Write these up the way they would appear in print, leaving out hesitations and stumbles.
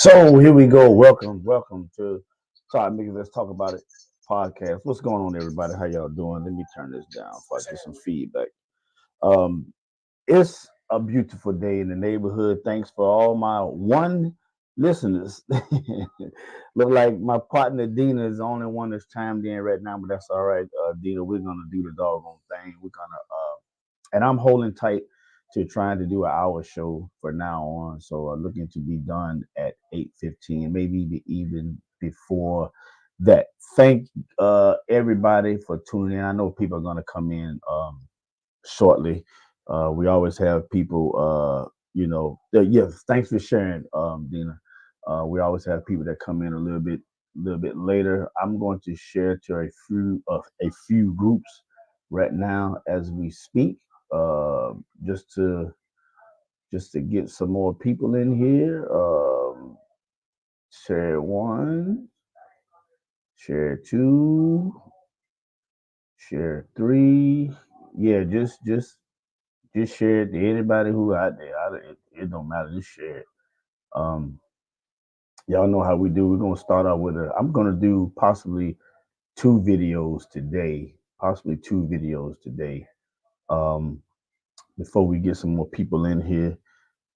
So here we go. Welcome to Todd Mickey. Let's talk about it podcast. What's going on, everybody? How y'all doing? Let me turn this down so I get some feedback. Um, it's a beautiful day in the neighborhood. Thanks for all my one listeners. Look like my partner Dina is the only one that's chimed in right now, but that's all right. Dina, we're gonna do the doggone thing. And I'm holding tight to trying to do an hour show for now on. So looking to be done at 8:15, maybe even before that. Thank everybody for tuning in. I know people are gonna come in shortly. We always have people, yes, thanks for sharing, Dina. We always have people that come in a little bit later. I'm going to share to a few groups right now as we speak, uh, just to get some more people in here. Share one, share two, share three. Yeah, just share it to anybody who out there. It don't matter. Just share it. Um, y'all know how we do. We're gonna start out with I'm gonna do possibly two videos today. Possibly two videos today. Um, before we get some more people in here,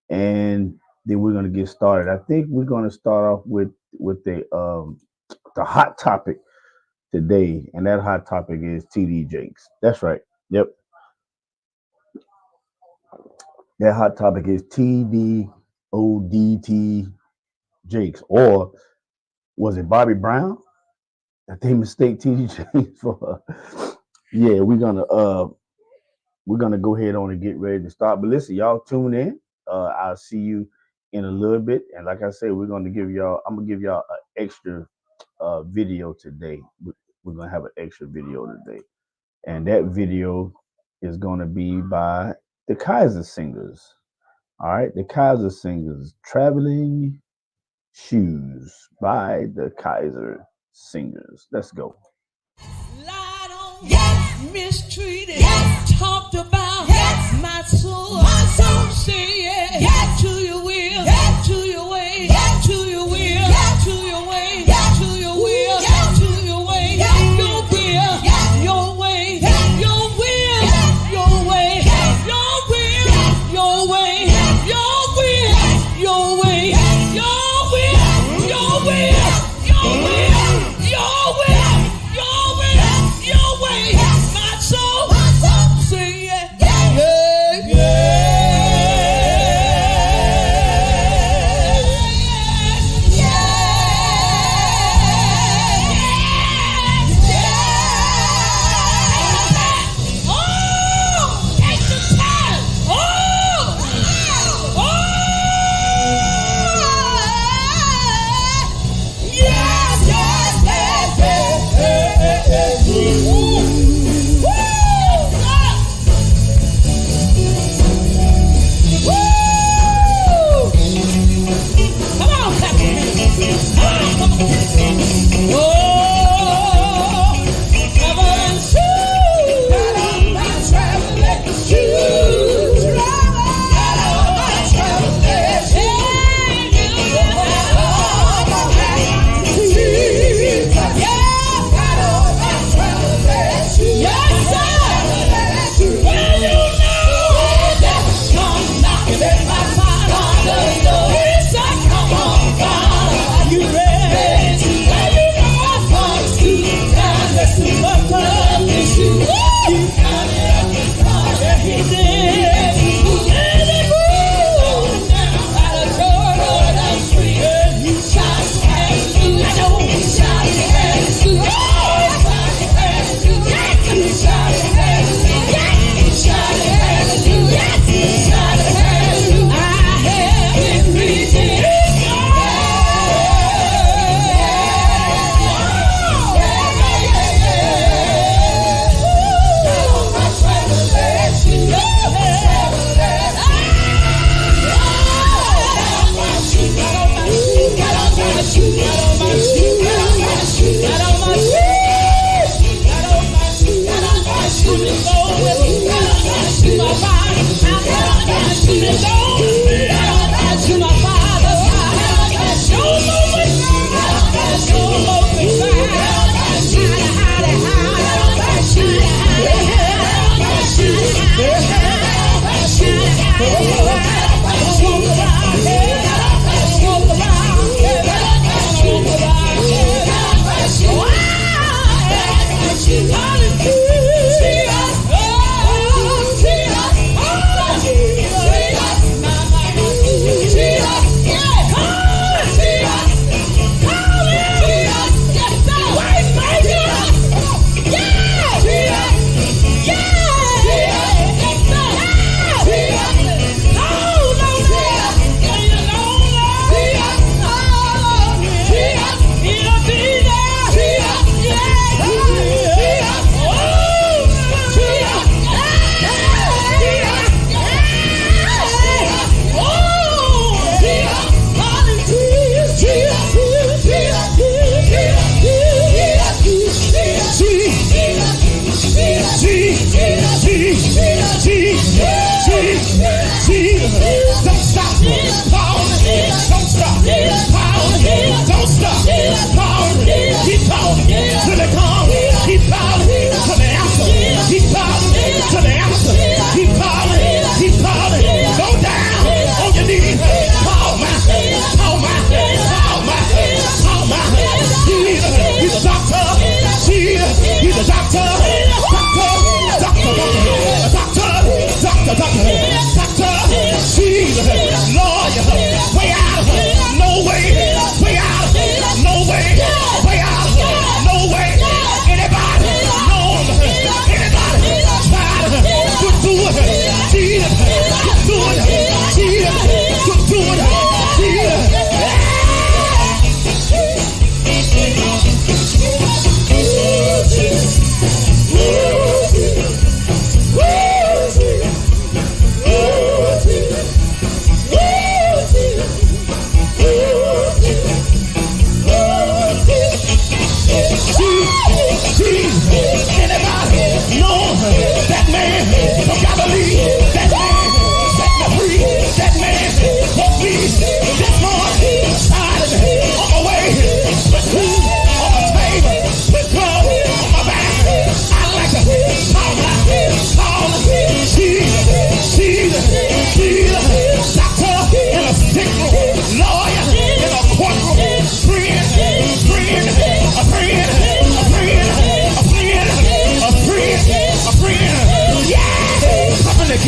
and then we're gonna get started. I think we're gonna start off with the hot topic today, and that hot topic is TD Jakes. That's right. Yep. That hot topic is TDODT Jakes, or was it Bobby Brown? I think mistake TD Jakes for. Yeah, we're gonna go ahead on and get ready to start. But listen, y'all tune in. I'll see you in a little bit, and like I said, I'm gonna give y'all an extra video today. We're gonna have an extra video today, and that video is gonna be by the Kaiser Singers. All right, the Kaiser Singers, Traveling Shoes by the Kaiser Singers. Let's go. Lied on, yes. Mistreated, yes. Talked about, yes. My soul, say yes, yes. To your will, yes. To your way, yes. To your will, yes. To your way, yes. To your will, yes. To your way, yes. Your will, yes. Your way, yes. Your will, yes. Your way, yes. Your will, yes. Your way, yes. Your will, yes. Your way, yes. Your will, your will, your will, your will, your will, your way, my soul, say yeah, yeah, yeah. You ready?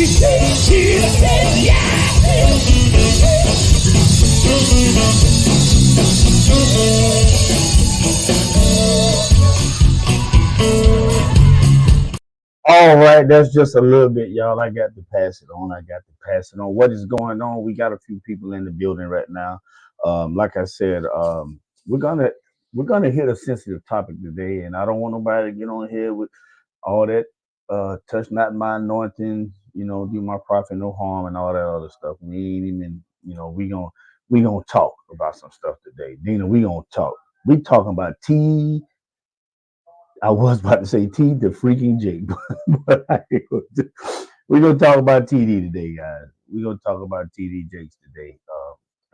She said, yeah. All right, that's just a little bit, y'all. I got to pass it on. What is going on? We got a few people in the building right now. Like I said, we're gonna hit a sensitive topic today, and I don't want nobody to get on here with all that touch not my anointing, do my prophet no harm and all that other stuff. We ain't even, we gonna talk about some stuff today. Dina, we gonna talk. We talking about T. I was about to say T the freaking J, but we're gonna talk about TD today, guys. We're gonna talk about TD Jakes today,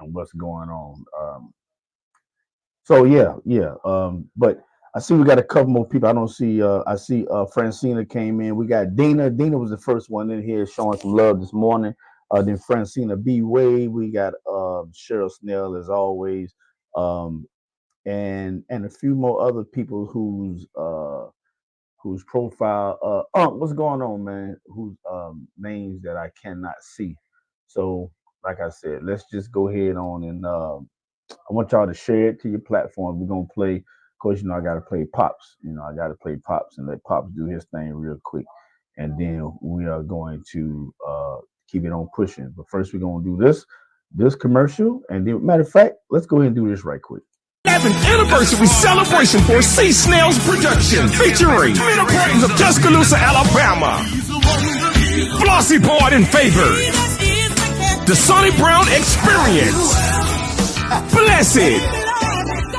and what's going on. But I see we got a couple more people. I don't see. I see Francina came in. We got Dina. Dina was the first one in here showing some love this morning. Then Francina B. Wade. We got Cheryl Snell as always. And a few more other people whose profile what's going on, man, whose names that I cannot see. So like I said, let's just go ahead on and I want y'all to share it to your platform. We're gonna play, of course, I gotta play Pops. I gotta play Pops and let Pops do his thing real quick, and then we are going to keep it on pushing. But first we're gonna do this commercial, and then matter of fact, let's go ahead and do this right quick. 11th anniversary celebration for C. Snell's production, featuring men importance of Tuscaloosa, Alabama, Flossie Boyd and Favor, the Sonny Brown Experience, Blessed,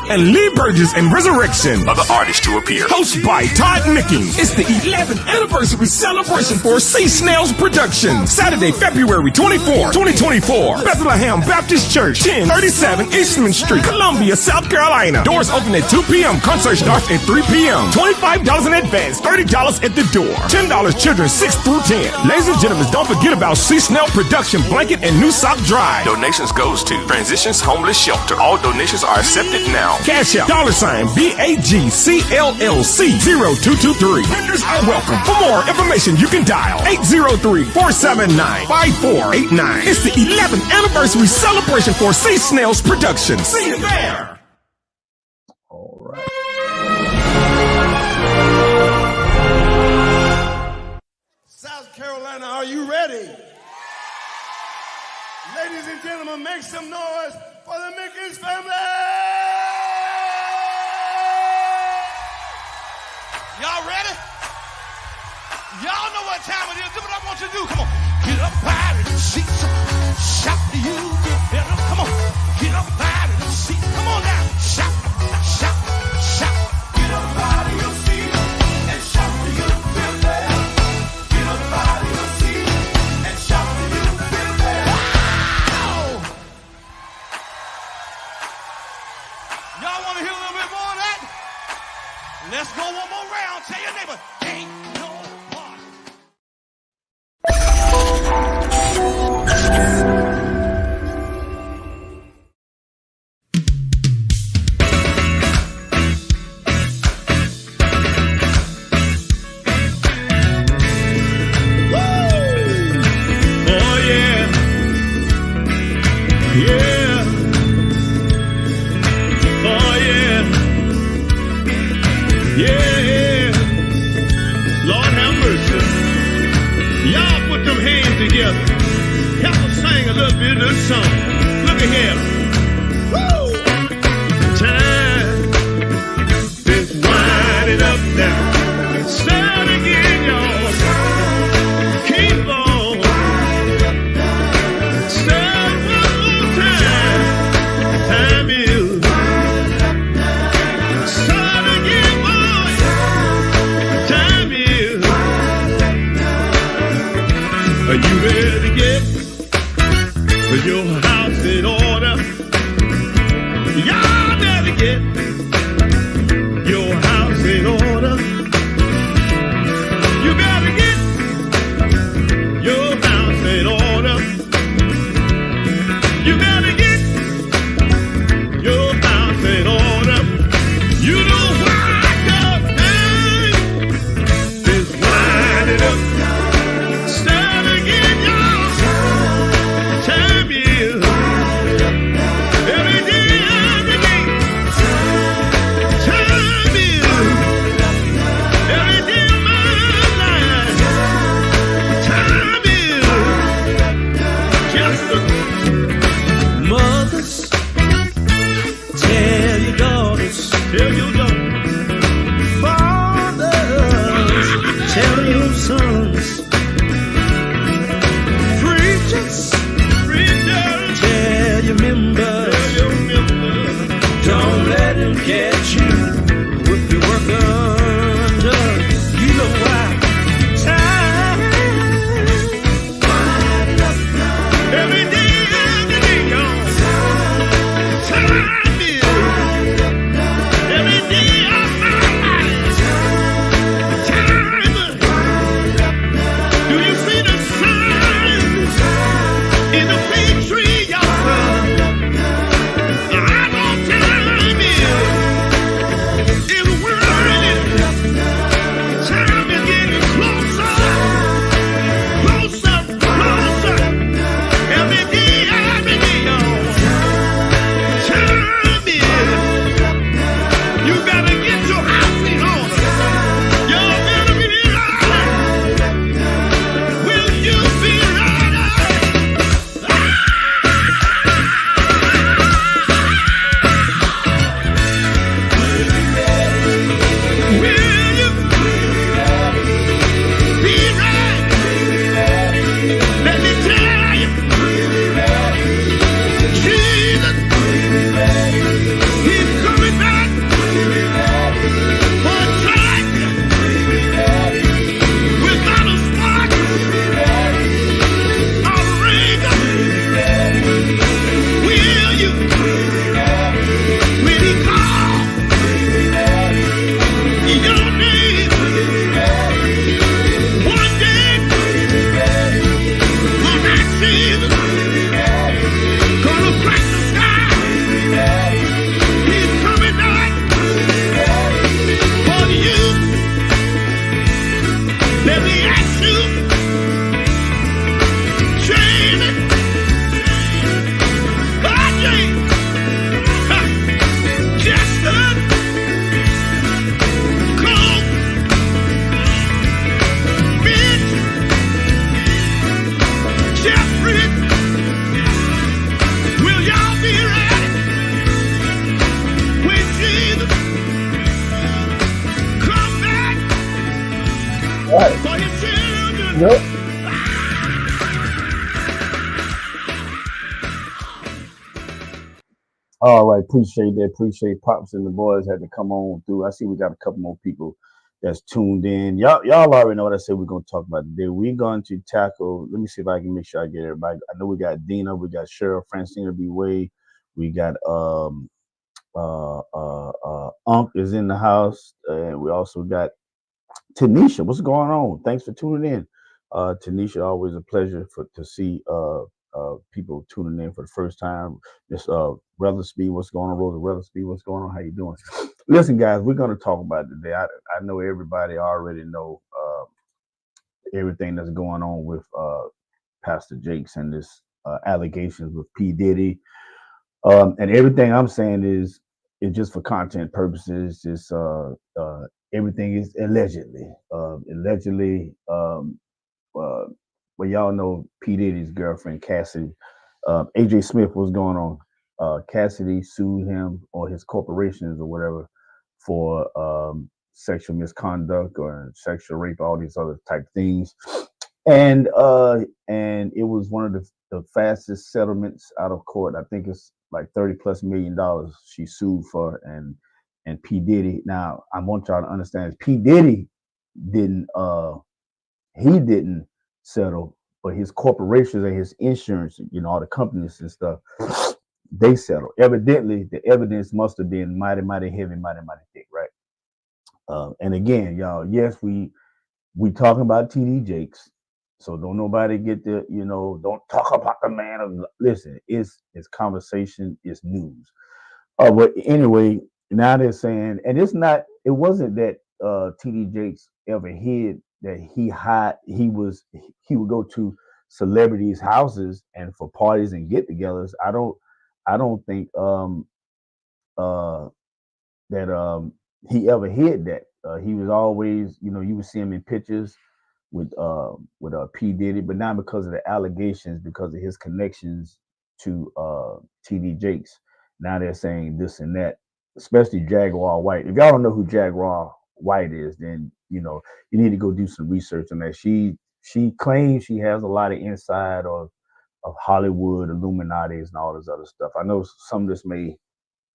and Lee Burgess and Resurrection are the artists to appear. Hosted by Todd Micking. It's the 11th anniversary celebration for C. Snell's production. Saturday, February 24, 2024. Bethlehem Baptist Church, 1037 Eastman Street, Columbia, South Carolina. Doors open at 2 p.m. Concert starts at 3 p.m. $25 in advance, $30 at the door. $10 children 6 through 10. Ladies and gentlemen, don't forget about C. Snell Production Blanket and New South Drive. Donations goes to Transitions Homeless Shelter. All donations are accepted now. Cash out, $BAGCLLC0223. Vendors are welcome. For more information, you can dial 803-479-5489. It's the 11th anniversary celebration for C. Snell's production. See you there. All right. South Carolina, are you ready? Ladies and gentlemen, make some noise for the Mickens family! Y'all ready? Y'all know what time it is. Do what I want you to do. Come on. Get up out of the seats. Shout to you. Get better. Come on. Get up out of the seats. Come on now. Shout, shout, shout. Get up out of your seat and shout to you. Feel better. Get up out of your seat and shout to you. Feel better. Wow! Y'all want to hear a little bit more of that? Let's go one more round. Tell your neighbor, ain't no party. Oh, yeah. Yeah. Oh, yeah. Yeah, Lord have mercy. Y'all put them hands together. Help us sing a little bit of this song. Look at here. Woo! Time is winding up now. Start again, y'all. Keep on. Start one more time. Time is. Are you ready to get your house in order? Y'all better get your house in order. You better get your house in order. You better get your house in order. You know why God is winding up. Start again. Yep. All right, appreciate that. Appreciate Pops and the boys had to come on through. I see we got a couple more people that's tuned in. Y'all already know what I said we're gonna talk about today. We're going to tackle. Let me see if I can make sure I get everybody. I know we got Dina, we got Cheryl, Francina B. Wade, we got Unc is in the house, and we also got Tanisha. What's going on? Thanks for tuning in. Tanisha, always a pleasure to see people tuning in for the first time. This Weathersby, what's going on? Rosa Weathersby, what's going on? How you doing? Listen, guys, we're going to talk about it today. I know everybody already know everything that's going on with Pastor Jakes and this allegations with P. Diddy. And everything I'm saying is just for content purposes. Just everything is allegedly. Well, y'all know P. Diddy's girlfriend Cassidy. AJ Smith, what's going on? Cassidy sued him or his corporations or whatever for sexual misconduct or sexual rape, all these other type things. And it was one of the fastest settlements out of court. I think it's like $30+ million she sued for, and P. Diddy. Now I want y'all to understand P. Diddy didn't settle, but his corporations and his insurance, all the companies and stuff, they settled. Evidently, the evidence must have been mighty, mighty heavy, mighty, mighty thick, right? And again, y'all, yes, we talking about TD Jakes, so don't nobody get the, don't talk about the man. Listen, it's conversation, it's news. But anyway, now they're saying, and it wasn't that TD Jakes ever hid that he would go to celebrities' houses and for parties and get-togethers. I don't think that he ever hid that. He was always, you would see him in pictures with P. Diddy, but not because of the allegations, because of his connections to TD Jakes. Now they're saying this and that, especially Jaguar White. If y'all don't know who Jaguar White is, then you need to go do some research on that. She claims she has a lot of inside of Hollywood, Illuminati's, and all this other stuff. I know some of this may,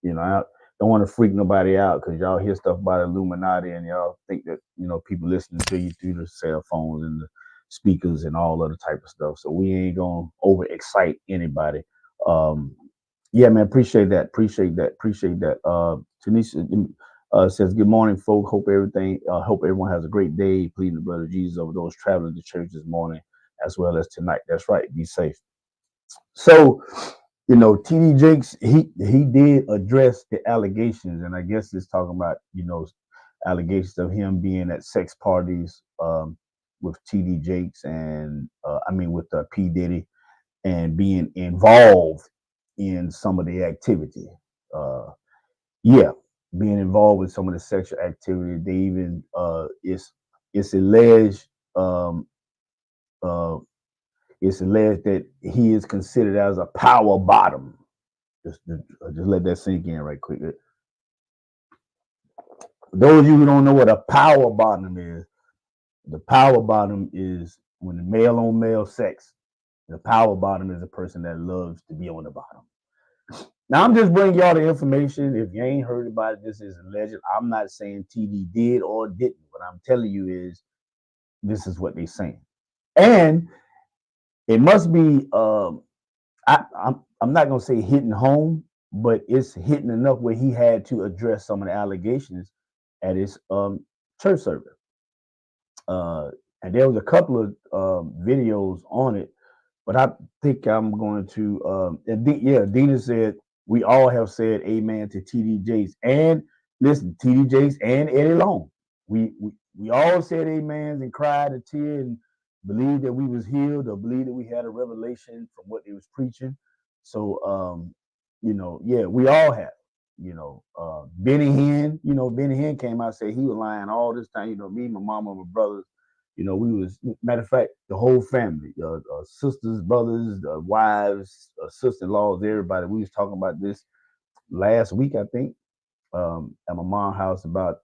I don't want to freak nobody out because y'all hear stuff about Illuminati and y'all think that people listening to you through the cell phones and the speakers and all other type of stuff. So we ain't gonna over excite anybody. Yeah, man, appreciate that. Tanisha says, "Good morning, folk. Hope everyone has a great day. Pleading the blood of Jesus over those traveling to church this morning as well as tonight." That's right. Be safe. So, TD Jakes, he did address the allegations, and I guess it's talking about, allegations of him being at sex parties with TD Jakes and with P. Diddy, and being involved in some of the activity. Being involved with some of the sexual activity. They even it's alleged that he is considered as a power bottom. Just let that sink in right quick. Those of you who don't know what a power bottom is, the power bottom is when the male on male sex. The power bottom is a person that loves to be on the bottom. Now I'm just bringing y'all the information. If you ain't heard about it, this is alleged. I'm not saying TD did or didn't. What I'm telling you is this is what they're saying, and it must be. I'm not gonna say hitting home, but it's hitting enough where he had to address some of the allegations at his church service. And there was a couple of videos on it, but I think I'm going to. Dina said we all have said amen to TD Jakes, and listen, TD Jakes and Eddie Long. We all said amens and cried a tear and believed that we was healed or believed that we had a revelation from what they was preaching. So we all have. Benny Hinn came out and said he was lying all this time. Me, my mama, my brothers, we was, matter of fact, the whole family, sisters, brothers, wives, sister-in-laws, everybody. We was talking about this last week, I think, at my mom's house about,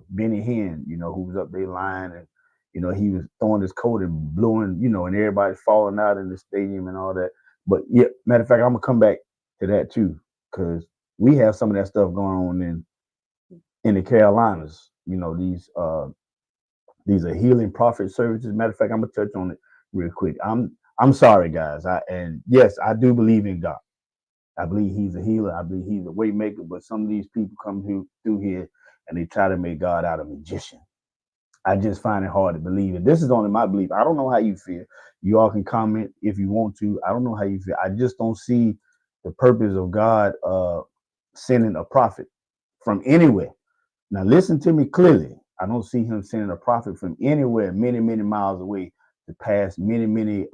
Benny Hinn, who was up there lying and, You know, he was throwing his coat and blowing, you know, and everybody falling out in the stadium and all that. But yeah, matter of fact, I'm gonna come back to that too, because we have some of that stuff going on in the Carolinas. You know, these are healing prophet services. Matter of fact, I'm gonna touch on it real quick. I'm sorry, guys. And yes, I do believe in God. I believe He's a healer. I believe He's a way maker. But some of these people come through here and they try to make God out of a magician. I just find it hard to believe it. This is only my belief. I don't know how you feel. You all can comment if you want to. I don't know how you feel. I just don't see the purpose of God sending a prophet from anywhere. Now, listen to me clearly. I don't see Him sending a prophet from anywhere, many, many miles away, to pass many, many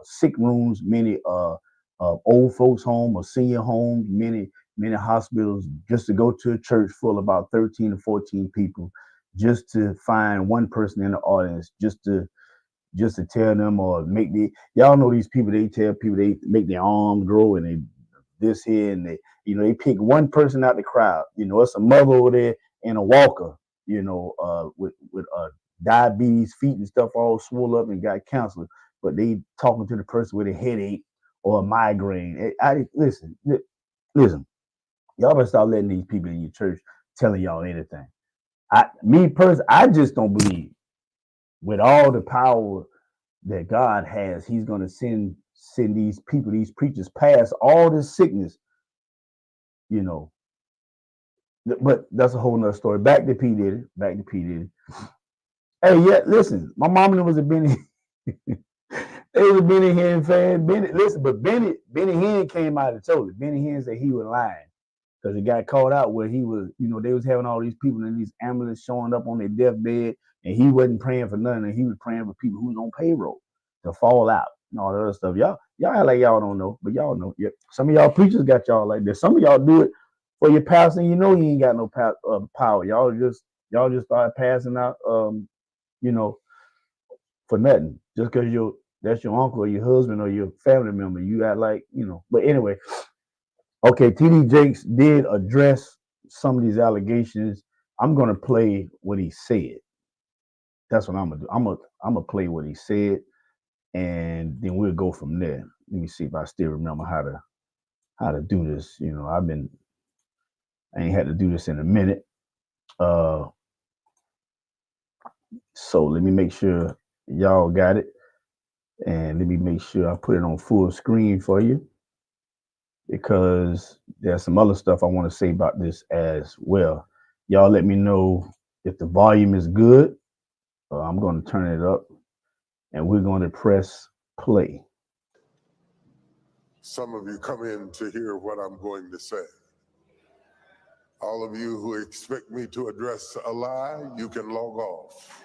sick rooms, many old folks' home or senior homes, many hospitals, just to go to a church full of about 13 to 14 people, just to find one person in the audience, just to tell them or make y'all know these people, they tell people they make their arms grow and they this here and they, you know, they pick one person out the crowd. You know, it's a mother over there in a walker, you know, with diabetes, feet and stuff all swole up and got cancer, but they talking to the person with a headache or a migraine. Listen, y'all better stop letting these people in your church telling y'all anything. I just don't believe with all the power that God has, He's going to send these people, these preachers, past all this sickness, you know. But that's a whole nother story. Back to P. Diddy. Hey, yeah, listen, my mama was a Benny. They was a Benny Hinn fan. Benny Hinn came out and told it. Benny Hinn said he was lying because it got caught out where he was, you know, they was having all these people in these ambulances showing up on their deathbed, and he wasn't praying for nothing, and he was praying for people who was on payroll to fall out and all that other stuff. Y'all act like y'all don't know, but y'all know. Yeah, some of y'all preachers got y'all like this. Some of y'all do it for your pastor, and you know he ain't got no power. Y'all just start passing out, you know, for nothing, just because that's your uncle or your husband or your family member. You got like, you know. But anyway, okay, TD Jakes did address some of these allegations. I'm gonna play what he said. That's what I'm gonna do. I'm gonna play what he said, and then we'll go from there. Let me see if I still remember how to do this. You know, I ain't had to do this in a minute. So let me make sure y'all got it, and let me make sure I put it on full screen for you, because there's some other stuff I want to say about this as well. Y'all let me know if the volume is good. I'm going to turn it up, and we're going to press play. Some of you come in to hear what I'm going to say. All of you who expect me to address a lie, you can log off.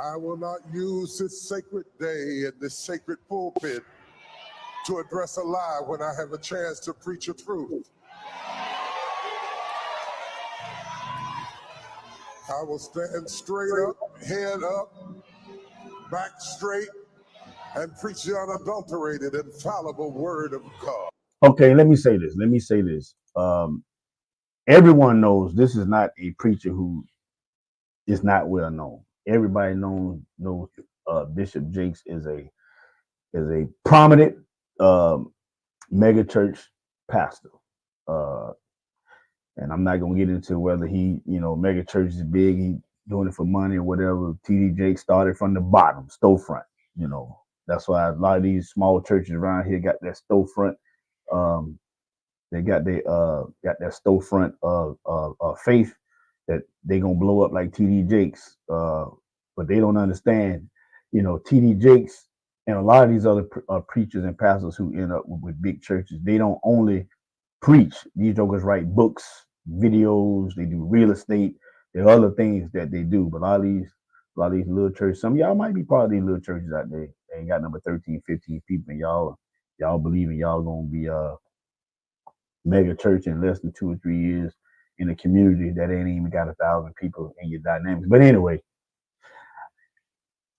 I will not use this sacred day and this sacred pulpit to address a lie when I have a chance to preach a truth. I will stand straight up, head up, back straight, and preach the unadulterated, infallible word of God. Okay, let me say this. Everyone knows this is not a preacher who is not well known. Everybody knows Bishop Jakes is a prominent mega church pastor. And I'm not gonna get into whether he, you know, mega church is big, he doing it for money or whatever. TD Jakes started from the bottom, storefront. You know, that's why a lot of these small churches around here got that storefront. They got that storefront of faith that they gonna blow up like TD Jakes. But they don't understand, you know, TD Jakes and a lot of these other preachers and pastors who end up with big churches. They don't only preach. These jokers write books, videos, they do real estate. There are other things that they do. But a lot of these little churches, some of y'all might be part of these little churches out there. They ain't got number 13, 15 people, and y'all believing y'all gonna be a mega church in less than 2 or 3 years in a community that ain't even got 1,000 people in your dynamics. But anyway,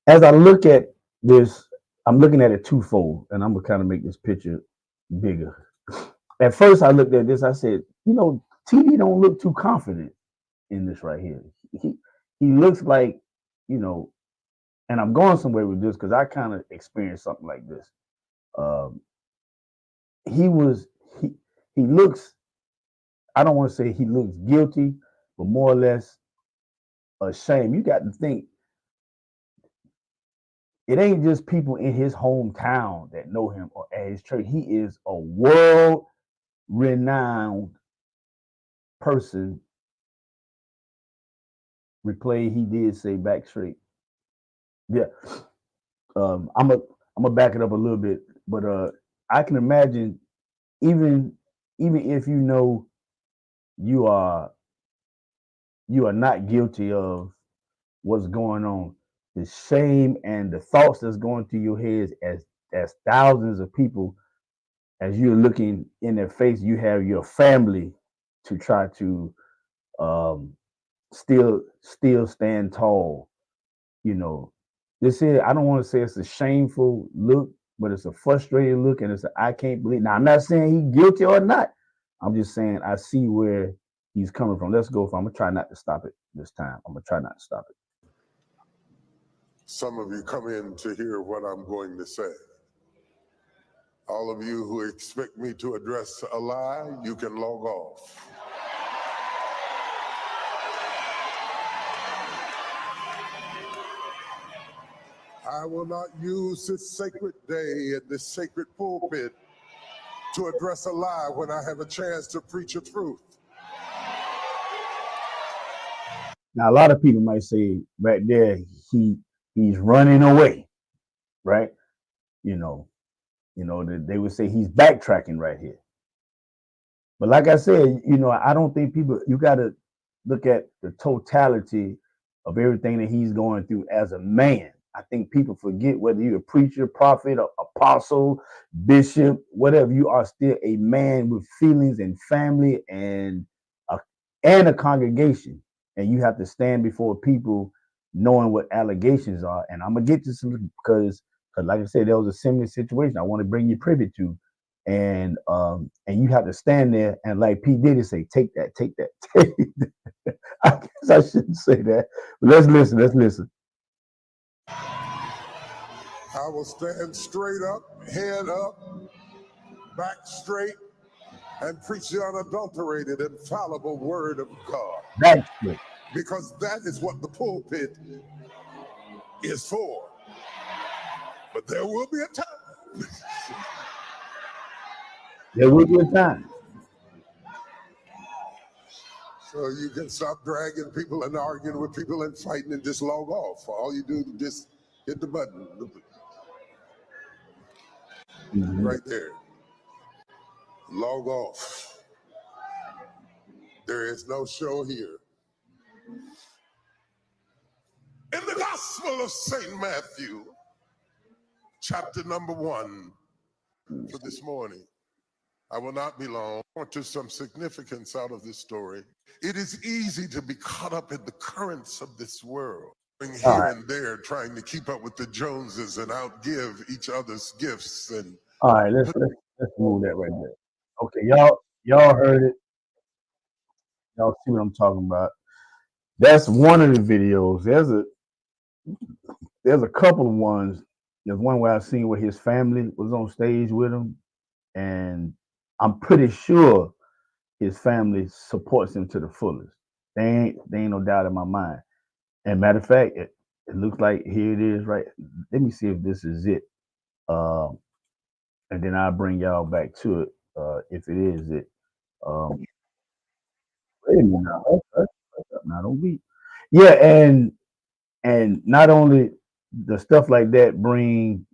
as I look at this, I'm looking at it twofold, and I'm gonna kind of make this picture bigger. at first I looked at this, I said, you know, TV don't look too confident in this right here. He he looks like, you know, and I'm going somewhere with this because I kind of experienced something like this. Um, he was he looks. I don't want to say he looks guilty, but more or less ashamed. You got to think it ain't just people in his hometown that know him or at his church. He is a world renowned person. Replay he did say back straight. Yeah. I'm gonna back it up a little bit, but I can imagine even if you know you are not guilty of what's going on, the shame and the thoughts that's going through your head as thousands of people, as you're looking in their face, you have your family to try to um, still stand tall. You know, this is, I don't want to say it's a shameful look, but it's a frustrated look, and it's a, I can't believe. Now I'm not saying he's guilty or not. I'm just saying I see where he's coming from. Let's go. I'm gonna try not to stop it this time. I'm gonna try not to stop it. Some of you come in to hear what I'm going to say. All of you who expect me to address a lie, you can log off. I will not use this sacred day at this sacred pulpit to address a lie when I have a chance to preach a truth. Now, a lot of people might say right there, he's running away, right? You know, they would say he's backtracking right here. But like I said, you know, I don't think people, you got to look at the totality of everything that he's going through as a man. I think people forget whether you're a preacher, prophet, or apostle, bishop, whatever, you are still a man with feelings and family and a congregation. And you have to stand before people knowing what allegations are. And I'm going to get to some because like I said, there was a similar situation I want to bring you privy to. And you have to stand there and like P. Diddy say, take that, take that, take that. I guess I shouldn't say that, but let's listen. I will stand straight up, head up, back straight, and preach the unadulterated, infallible word of God. That's good. Because that is what the pulpit is for. But there will be a time. There will be a time. So you can stop dragging people and arguing with people and fighting and just log off. All you do is just hit the button. Right there. Log off. There is no show here. In the Gospel of St. Matthew, chapter number 1, for this morning, I will not be long. I want to some significance out of this story. It is easy to be caught up in the currents of this world, here and there, trying to keep up with the Joneses and outgive each other's gifts. And all right, let's move that right there. Okay, y'all heard it. Y'all see what I'm talking about. That's one of the videos. There's a couple of ones. There's one where I seen where his family was on stage with him, and I'm pretty sure his family supports him to the fullest. They ain't no doubt in my mind. And matter of fact, it looks like here it is, right? Let me see if this is it. And then I'll bring y'all back to it if it is it. Wait a minute now. Now don't be. Yeah, and not only the stuff like that bring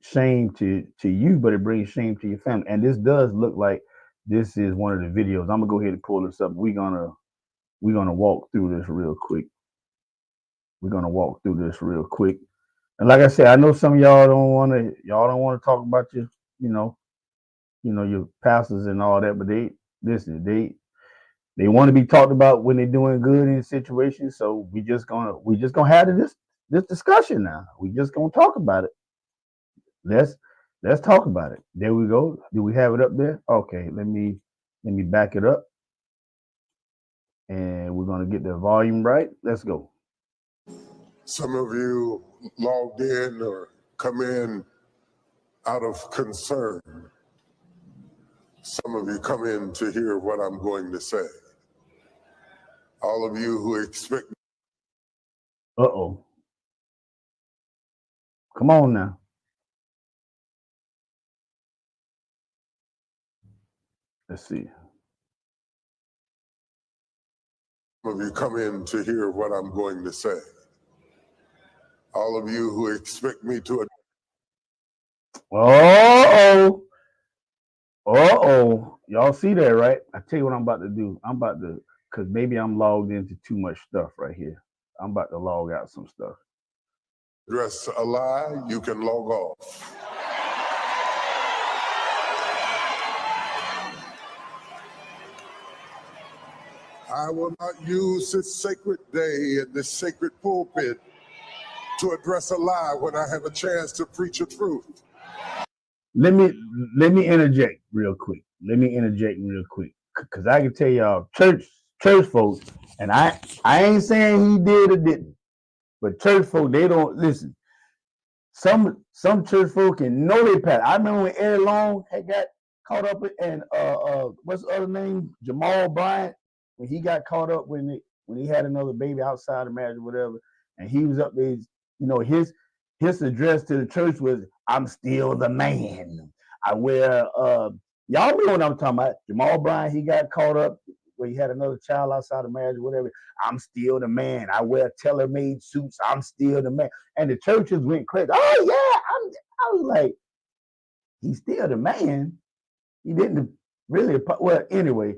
shame to you, but it brings shame to your family. And this does look like this is one of the videos. I'm gonna go ahead and pull this up. We're gonna walk through this real quick. And like I said, I know some of y'all don't want to talk about your, your pastors and all that, but they want to be talked about when they're doing good in situations. So we just gonna have this discussion now. We just gonna talk about it. Let's talk about it. There we go. Do we have it up there? Okay, let me back it up. And we're gonna get the volume right. Let's go. Some of you logged in or come in out of concern. Some of you come in to hear what I'm going to say. All of you who expect. Uh-oh. Come on now. Let's see. Some of you come in to hear what I'm going to say. All of you who expect me to. Uh-oh. Uh-oh. Y'all see that, right? I tell you what I'm about to do. I'm about to, because maybe I'm logged into too much stuff right here. I'm about to log out some stuff. Address a lie, you can log off. I will not use this sacred day and this sacred pulpit to address a lie when I have a chance to preach a truth. Let me interject real quick. Because I can tell y'all, church folks, and I ain't saying he did or didn't, but church folk, they don't listen. Some church folk can know they pass. I remember when Eddie Long had got caught up in what's the other name? Jamal Bryant, when he got caught up when he had another baby outside of marriage or whatever, and he was up there, his address to the church was, "I'm still the man. I wear y'all know what I'm talking about. Jamal Bryant, he got caught up where he had another child outside of marriage or whatever. I'm still the man. I wear tailor-made suits. I'm still the man." And the churches went crazy. Oh yeah, I was like, he's still the man. He didn't really. Well, anyway,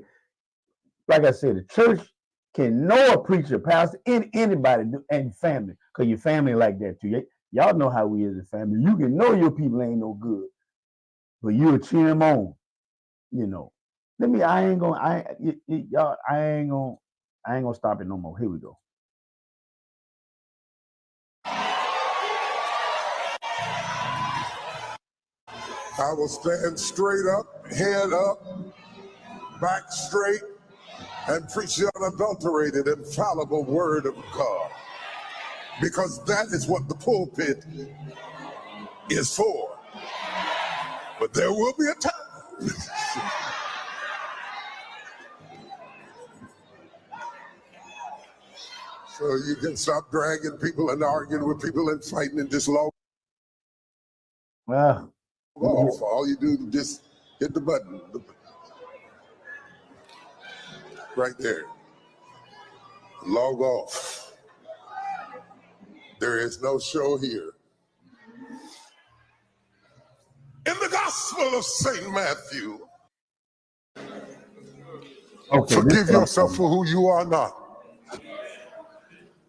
like I said, the church can know a preacher, pastor, anybody, and family, because your family like that too. Y'all know how we is a family. You can know your people ain't no good, but you'll cheer them on. I ain't gonna stop it no more. Here we go. I will stand straight up, head up, back straight, and preach the unadulterated, infallible word of God. Because that is what the pulpit is for. But there will be a time. So you can stop dragging people and arguing with people and fighting and just log off. All you do is just hit the button. Right there. Log off. There is no show here. In the Gospel of St. Matthew, forgive yourself for who you are not.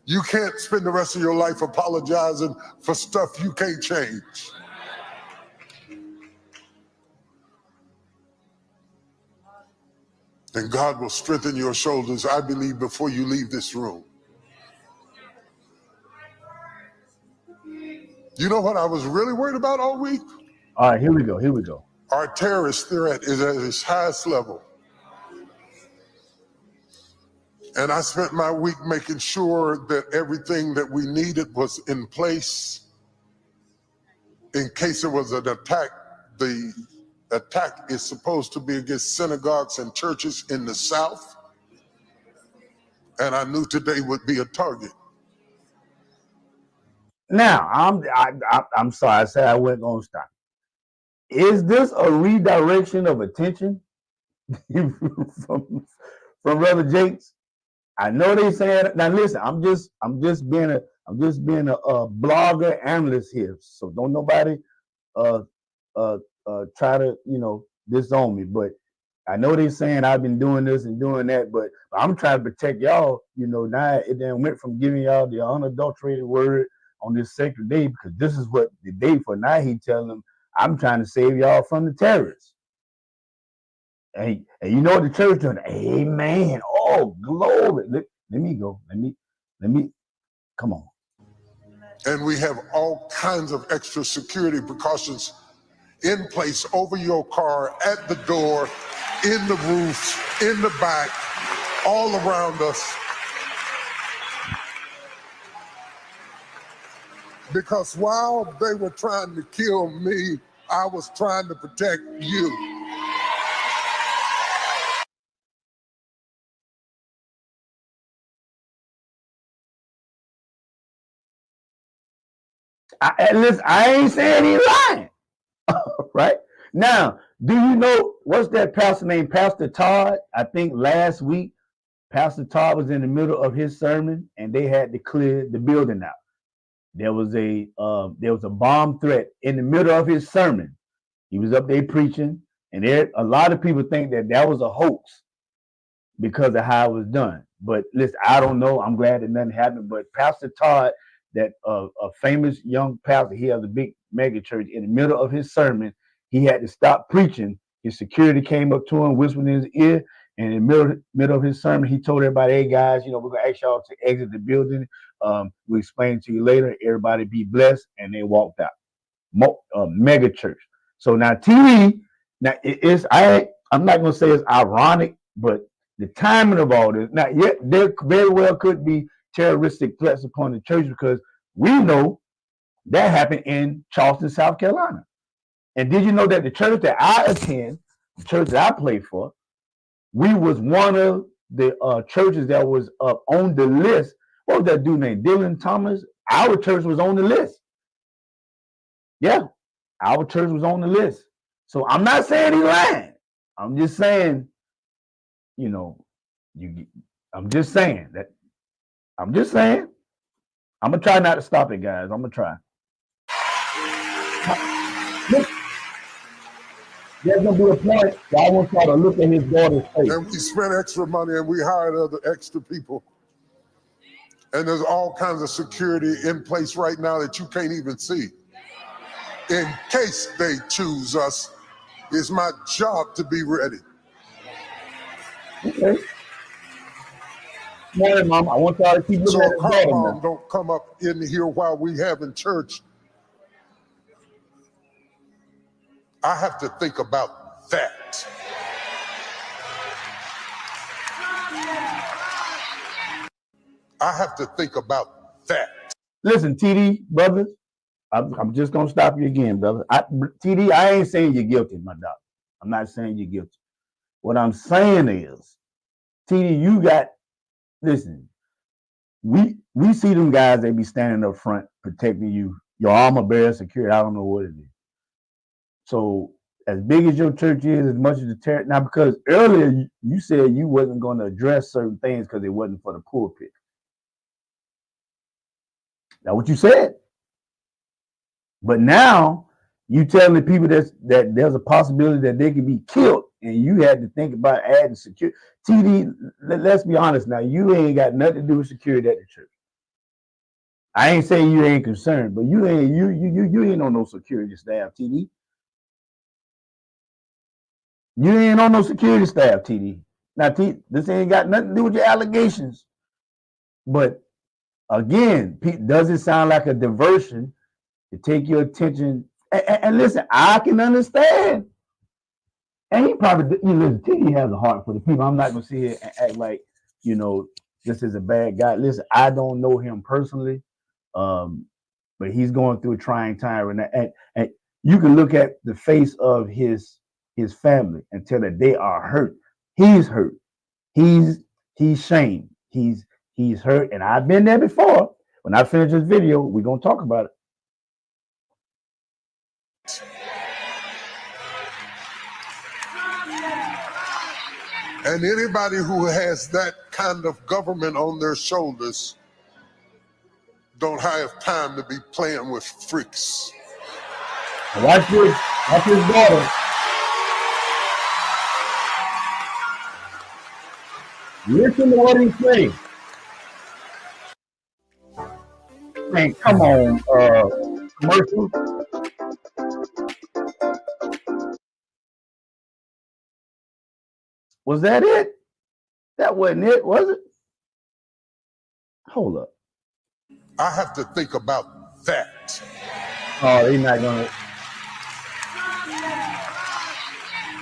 You can't spend the rest of your life apologizing for stuff you can't change. And God will strengthen your shoulders, I believe, before you leave this room. You know what I was really worried about all week? All right, here we go. Our terrorist threat is at its highest level. And I spent my week making sure that everything that we needed was in place in case there was an attack. The attack is supposed to be against synagogues and churches in the South. And I knew today would be a target. Now, I'm sorry, I said I wasn't going to stop. Is this a redirection of attention from Brother Jakes? I know they saying, now listen, I'm just being a blogger analyst here, so don't nobody try to disown me. But I know they saying I've been doing this and doing that, but I'm trying to protect y'all. Now it then went from giving y'all the unadulterated word on this sacred day, because this is what the day for. Now he telling them, I'm trying to save y'all from the terrorists. And you know what the church doing? Amen. Oh, glory. Let me go. Let me come on. And we have all kinds of extra security precautions in place over your car, at the door, in the roof, in the back, all around us. Because while they were trying to kill me, I was trying to protect you. Listen, I ain't saying he's lying. Right? Now, do you know what's that pastor named Pastor Todd? I think last week, Pastor Todd was in the middle of his sermon and they had to clear the building out. There was a bomb threat in the middle of his sermon. He was up there preaching, and a lot of people think that was a hoax because of how it was done. But listen, I don't know. I'm glad that nothing happened. But Pastor Todd, that a famous young pastor, he has a big mega church. In the middle of his sermon, he had to stop preaching. His security came up to him, whispered in his ear, and in the middle of his sermon, he told everybody, "Hey guys, we're gonna ask y'all to exit the building. We'll explain to you later. Everybody be blessed." And they walked out. Mega church. So now TV, I'm not gonna say it's ironic, but the timing of all this. Now, yet there very well could be terroristic threats upon the church because we know that happened in Charleston, South Carolina. And did you know that the church that I attend, the church that I play for, we was one of the churches that was on the list. What was that dude named? Dylan Thomas. Our church was on the list. Yeah, our church was on the list. So I'm not saying he's lying. I'm just saying, I'm just saying. I'm gonna try not to stop it, guys. I'm gonna try. Look, there's gonna be a point where I want y'all to look at his daughter's face. And we spent extra money and we hired other extra people. And there's all kinds of security in place right now that you can't even see. In case they choose us, it's my job to be ready. Okay. Morning, Mom. I want y'all to keep looking So at a his car daughter. bomb don't come up in here while we having church. I have to think about that. I have to think about that. Listen, TD, brothers, I'm just gonna stop you again, brother. TD, I ain't saying you're guilty, my doctor. I'm not saying you're guilty. What I'm saying is, TD, listen, we see them guys, they be standing up front protecting you, your armor bearer, security, I don't know what it is. So as big as your church is, as much as the terror, now because earlier you said you wasn't going to address certain things because it wasn't for the pulpit. That's what you said. But now you telling the people that there's a possibility that they could be killed, and you had to think about adding security. TD, let's be honest now, you ain't got nothing to do with security at the church. I ain't saying you ain't concerned, but you ain't on no security staff, TD. You ain't on no security staff, TD. Now, this ain't got nothing to do with your allegations. But again, does it sound like a diversion to take your attention? And listen, I can understand. And he probably, listen, TD has a heart for the people. I'm not going to sit here and act like, this is a bad guy. Listen, I don't know him personally, but he's going through a trying time right now. And you can look at the face of his family and tell that they are hurt. He's hurt. He's shamed. He's hurt. And I've been there before. When I finish this video, we're going to talk about it. And anybody who has that kind of government on their shoulders don't have time to be playing with freaks. Watch this. Watch his daughter. Listen to what he's saying. Man, come on, commercial. Was that it? That wasn't it, was it? Hold up. I have to think about that. Oh, he's not gonna.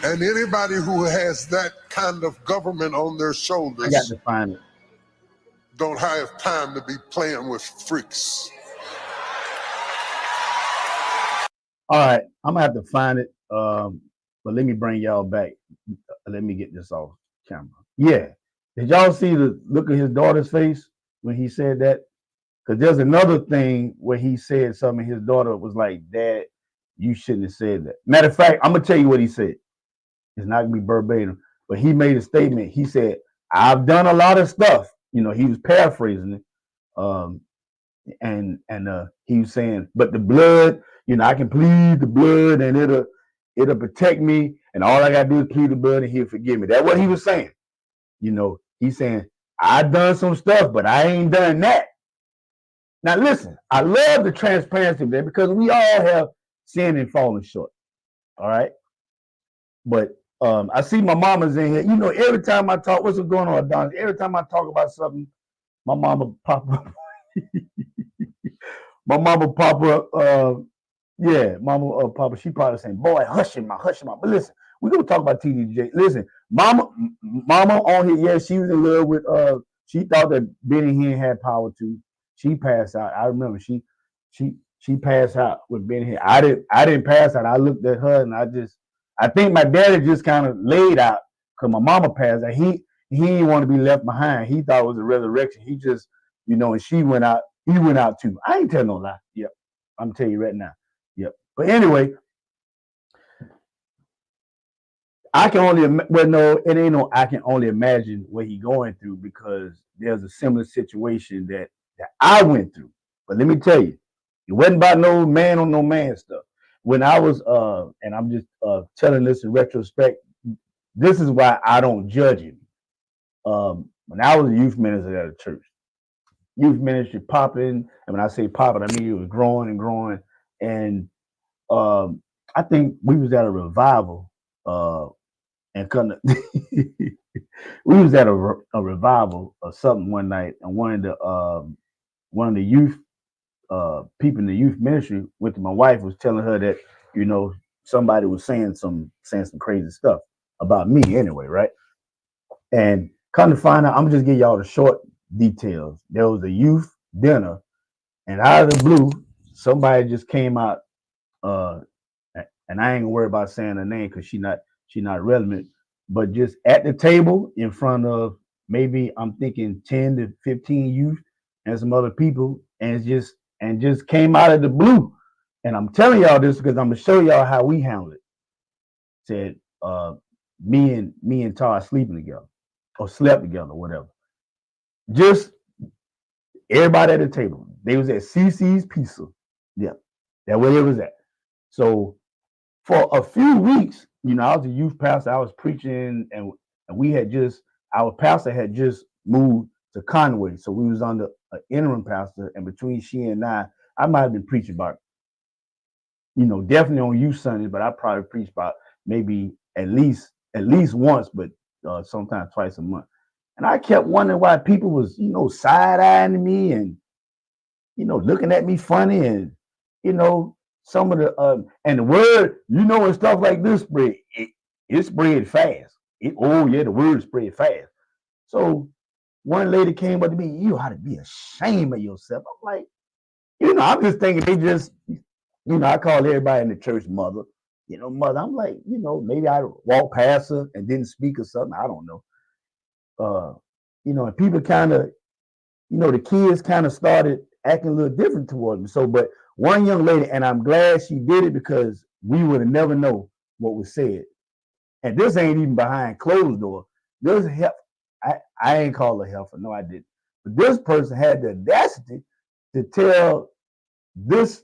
And anybody who has that kind of government on their I got shoulders to find it. don't have time to be playing with freaks. All right, I'm gonna have to find it. But let me bring y'all back. Let me get this off camera. Yeah, did y'all see the look at his daughter's face when he said that? Because there's another thing where he said something. His daughter was like, "Dad, you shouldn't have said that." Matter of fact, I'm gonna tell you what he said. It's not gonna be verbatim, but he made a statement. He said, "I've done a lot of stuff." You know, he was paraphrasing it. And he was saying, "But the blood, you know, I can plead the blood, and it'll protect me, and all I gotta do is plead the blood, and He'll forgive me." That's what he was saying. You know, he's saying, "I've done some stuff, but I ain't done that." Now, listen, I love the transparency there because we all have sinned and fallen short. All right, but I see my mama's in here. You know, every time I talk, what's going on, Don? Every time I talk about something, my mama pop up. My mama pop up. Yeah, mama papa. She probably saying, "Boy, hush him, hush him." But listen, we're gonna talk about TDJ. Listen, mama on here. Yeah, she was in love with. She thought that Benny Hinn had power too. She passed out. I remember she passed out with Benny Hinn. I didn't pass out. I looked at her and I think my daddy just kind of laid out because my mama passed out. He didn't want to be left behind. He thought it was a resurrection. He just, you know, and she went out. He went out too. I ain't telling no lie. Yep, I'm telling you right now. Yep. But anyway, I can only it ain't no. I can only imagine what he going through because there's a similar situation that I went through. But let me tell you, it wasn't about no man on no man stuff. When I was and I'm just telling this in retrospect, this is why I don't judge him. When I was a youth minister at a church, youth ministry popping, and when I say popping, I mean it was growing and growing. And I think we was at a revival, and we was at a revival or something one night, and one of the youth people in the youth ministry with my wife was telling her that, you know, somebody was saying some crazy stuff about me anyway, right? And come to find out, I'm just give y'all the short details. There was a youth dinner, and out of the blue, somebody just came out, and I ain't gonna worry about saying her name because she not relevant, but just at the table in front of maybe I'm thinking 10 to 15 youth and some other people, and just came out of the blue. And I'm telling y'all this because I'm gonna show y'all how we handle it. Said me and Tar sleeping together or slept together, whatever. Just everybody at the table. They was at CC's Pizza. Yeah, that's where they was at. So for a few weeks, you know, I was a youth pastor. I was preaching, and our pastor had just moved to Conway, so we was under an interim pastor. And between she and I might have been preaching about, you know, definitely on youth Sundays, but I probably preached about maybe at least once, but sometimes twice a month. And I kept wondering why people was, you know, side-eyeing me and, you know, looking at me funny, and, you know, some of the and the word, you know, and stuff like this spread, it spread fast. The word spread fast. So one lady came up to me, "You ought to be ashamed of yourself." I'm like, you know, I'm just thinking they just, you know, I call everybody in the church mother. You know, mother. I'm like, you know, maybe I walked past her and didn't speak or something. I don't know. You know, and people kind of, you know, the kids kind of started acting a little different towards me. So, but one young lady, and I'm glad she did it because we would have never know what was said. And this ain't even behind closed door. This help. I ain't call her helper. No, I didn't. But this person had the audacity to tell this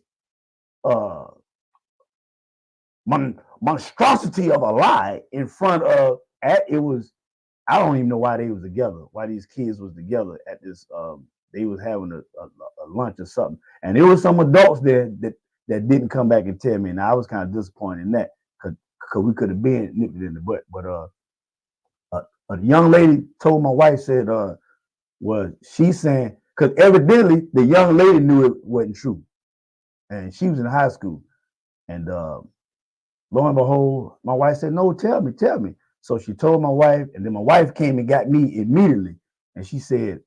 monstrosity of a lie in front of. It was. I don't even know why they was together. Why these kids was together at this. They was having a lunch or something, and there was some adults there that didn't come back and tell me, and I was kind of disappointed in that because we could have been nipped in the butt. But a young lady told my wife, said, was she saying, because evidently the young lady knew it wasn't true, and she was in high school, and lo and behold, my wife said, no, tell me. So she told my wife, and then my wife came and got me immediately. And she said,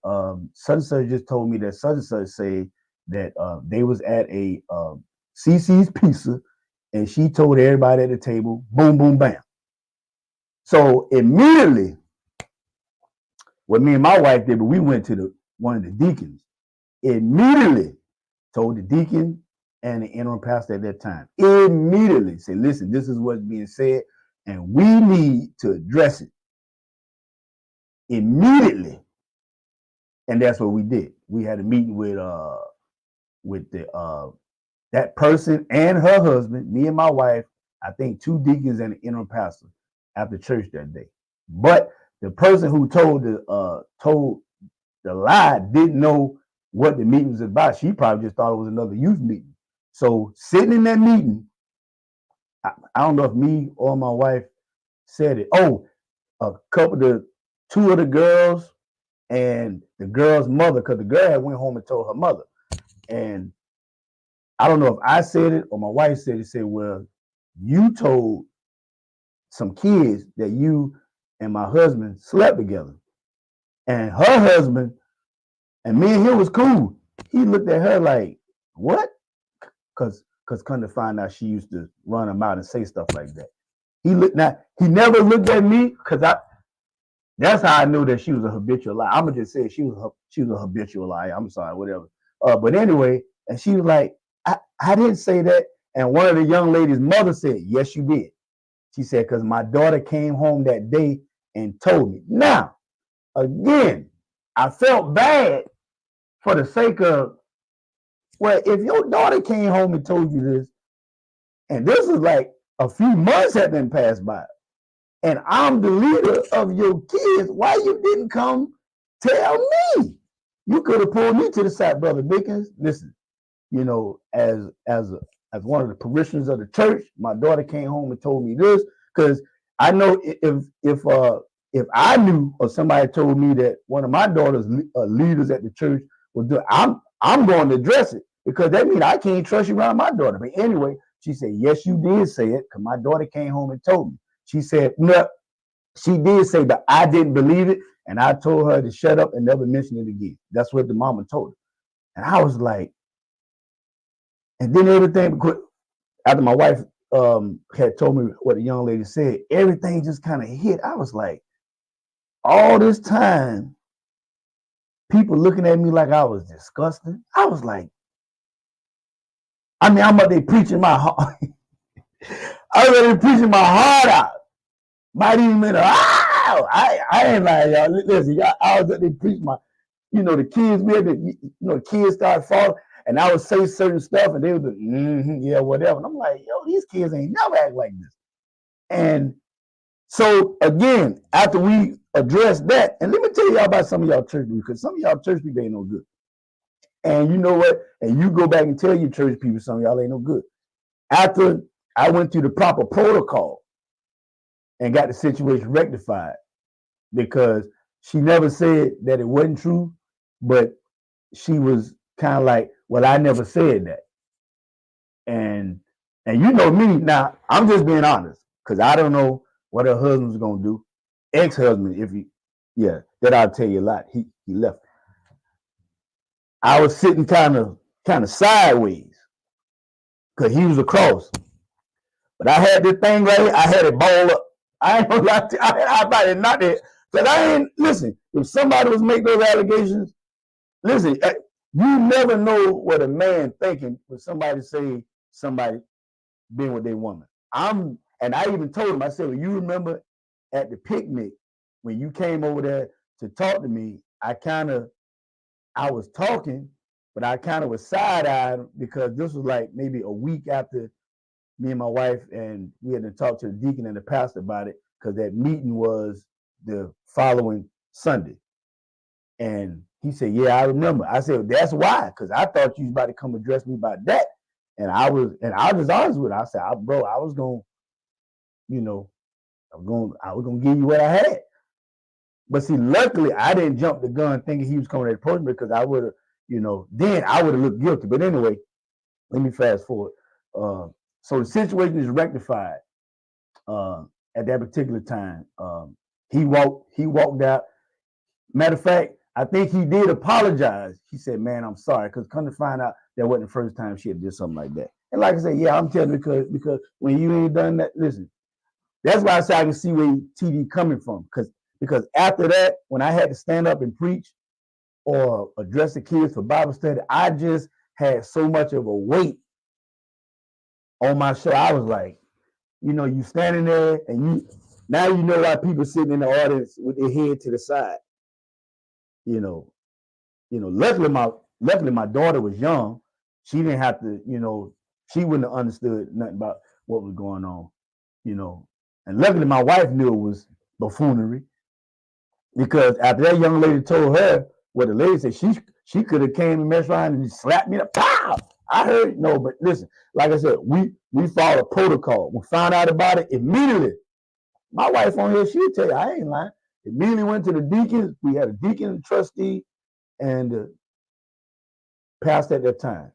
such and such just told me that such and such said that they was at a CC's Pizza, and she told everybody at the table, boom, boom, bam. So immediately, what me and my wife did, but we went to one of the deacons, immediately told the deacon and the interim pastor at that time, immediately said, listen, this is what's being said, and we need to address it immediately. And that's what we did. We had a meeting with the that person and her husband, me and my wife, I think 2 deacons and an interim pastor after church that day. But the person who told the lie didn't know what the meeting was about. She probably just thought it was another youth meeting. So sitting in that meeting, I don't know if me or my wife said it. Oh, two of the girls and the girl's mother, because the girl had went home and told her mother. And I don't know if I said it or my wife said it. Said, well, you told some kids that you and my husband slept together. And her husband, and me and him was cool. He looked at her like, what? Because come to find out she used to run him out and say stuff like that. He never looked at me because that's how I knew that she was a habitual liar. I'm gonna just say she was a habitual liar. I'm sorry, whatever. But anyway, and she was like, I didn't say that. And one of the young ladies' mother said, yes, you did. She said, because my daughter came home that day and told me. Now, again, I felt bad for the sake of, well, if your daughter came home and told you this, and this is like a few months had been passed by, and I'm the leader of your kids, why you didn't come tell me? You could have pulled me to the side, Brother Bickens. Listen, you know, as one of the parishioners of the church, my daughter came home and told me this, because I know if I knew or somebody told me that one of my daughter's leaders at the church was doing, I'm going to address it, because that means I can't trust you around my daughter. But anyway, she said, yes, you did say it, because my daughter came home and told me. She said, no, she did say, but I didn't believe it, and I told her to shut up and never mention it again. That's what the mama told her. And I was like, and then everything, after my wife had told me what the young lady said, everything just kind of hit. I was like, all this time, people looking at me like I was disgusting. I was like, I mean, I'm up there preaching my heart. I was up there preaching my heart out. Might even been I ain't like y'all. Listen, y'all, I was up there preaching my, the kids, the kids started falling, and I would say certain stuff, and they would be, yeah, whatever. And I'm like, yo, these kids ain't never act like this. And so again, after we addressed that, and let me tell y'all about some of y'all church people, because some of y'all church people ain't no good. And you know what? And you go back and tell your church people, some of y'all ain't no good. After I went through the proper protocol and got the situation rectified, because she never said that it wasn't true, but she was kind of like, well, I never said that. And you know me, now I'm just being honest, because I don't know what her husband's gonna do. Ex-husband, that I'll tell you a lot. He left. I was sitting kind of sideways because he was across. But I had this thing right here, I had it balled up. I ain't gonna lie to you, I about to knock it. Because I ain't, listen, if somebody was making those allegations, listen, you never know what a man thinking when somebody say somebody being with their woman. And I even told him, I said, well, you remember at the picnic when you came over there to talk to me, I was talking, but I kind of was side-eyed because this was like maybe a week after me and my wife, and we had to talk to the deacon and the pastor about it, because that meeting was the following Sunday. And he said, yeah, I remember. I said, that's why, because I thought you was about to come address me about that. And I was honest with it. I said, bro, I was going to give you what I had. But see, luckily, I didn't jump the gun thinking he was coming to approach me, because I would have, then I would have looked guilty. But anyway, let me fast forward. So the situation is rectified. at that particular time. He walked out. Matter of fact, I think he did apologize. He said, "Man, I'm sorry," because come to find out that wasn't the first time she had did something like that. And like I said, yeah, I'm telling you because when you ain't done that, listen. That's why I say I can see where TD coming from. Because after that, when I had to stand up and preach or address the kids for Bible study, I just had so much of a weight on my shoulder. I was like, you standing there and now you know why people sitting in the audience with their head to the side. Luckily my daughter was young. She didn't have to, she wouldn't have understood nothing about what was going on, And luckily my wife knew it was buffoonery, because after that young lady told her what the lady said, she could have came and messed around and slapped me. Pow! I heard no, but listen, like I said, we followed protocol. We found out about it immediately. My wife on here, she'll tell you, I ain't lying. Immediately went to the deacons. We had a deacon, a trustee, and the pastor at that time.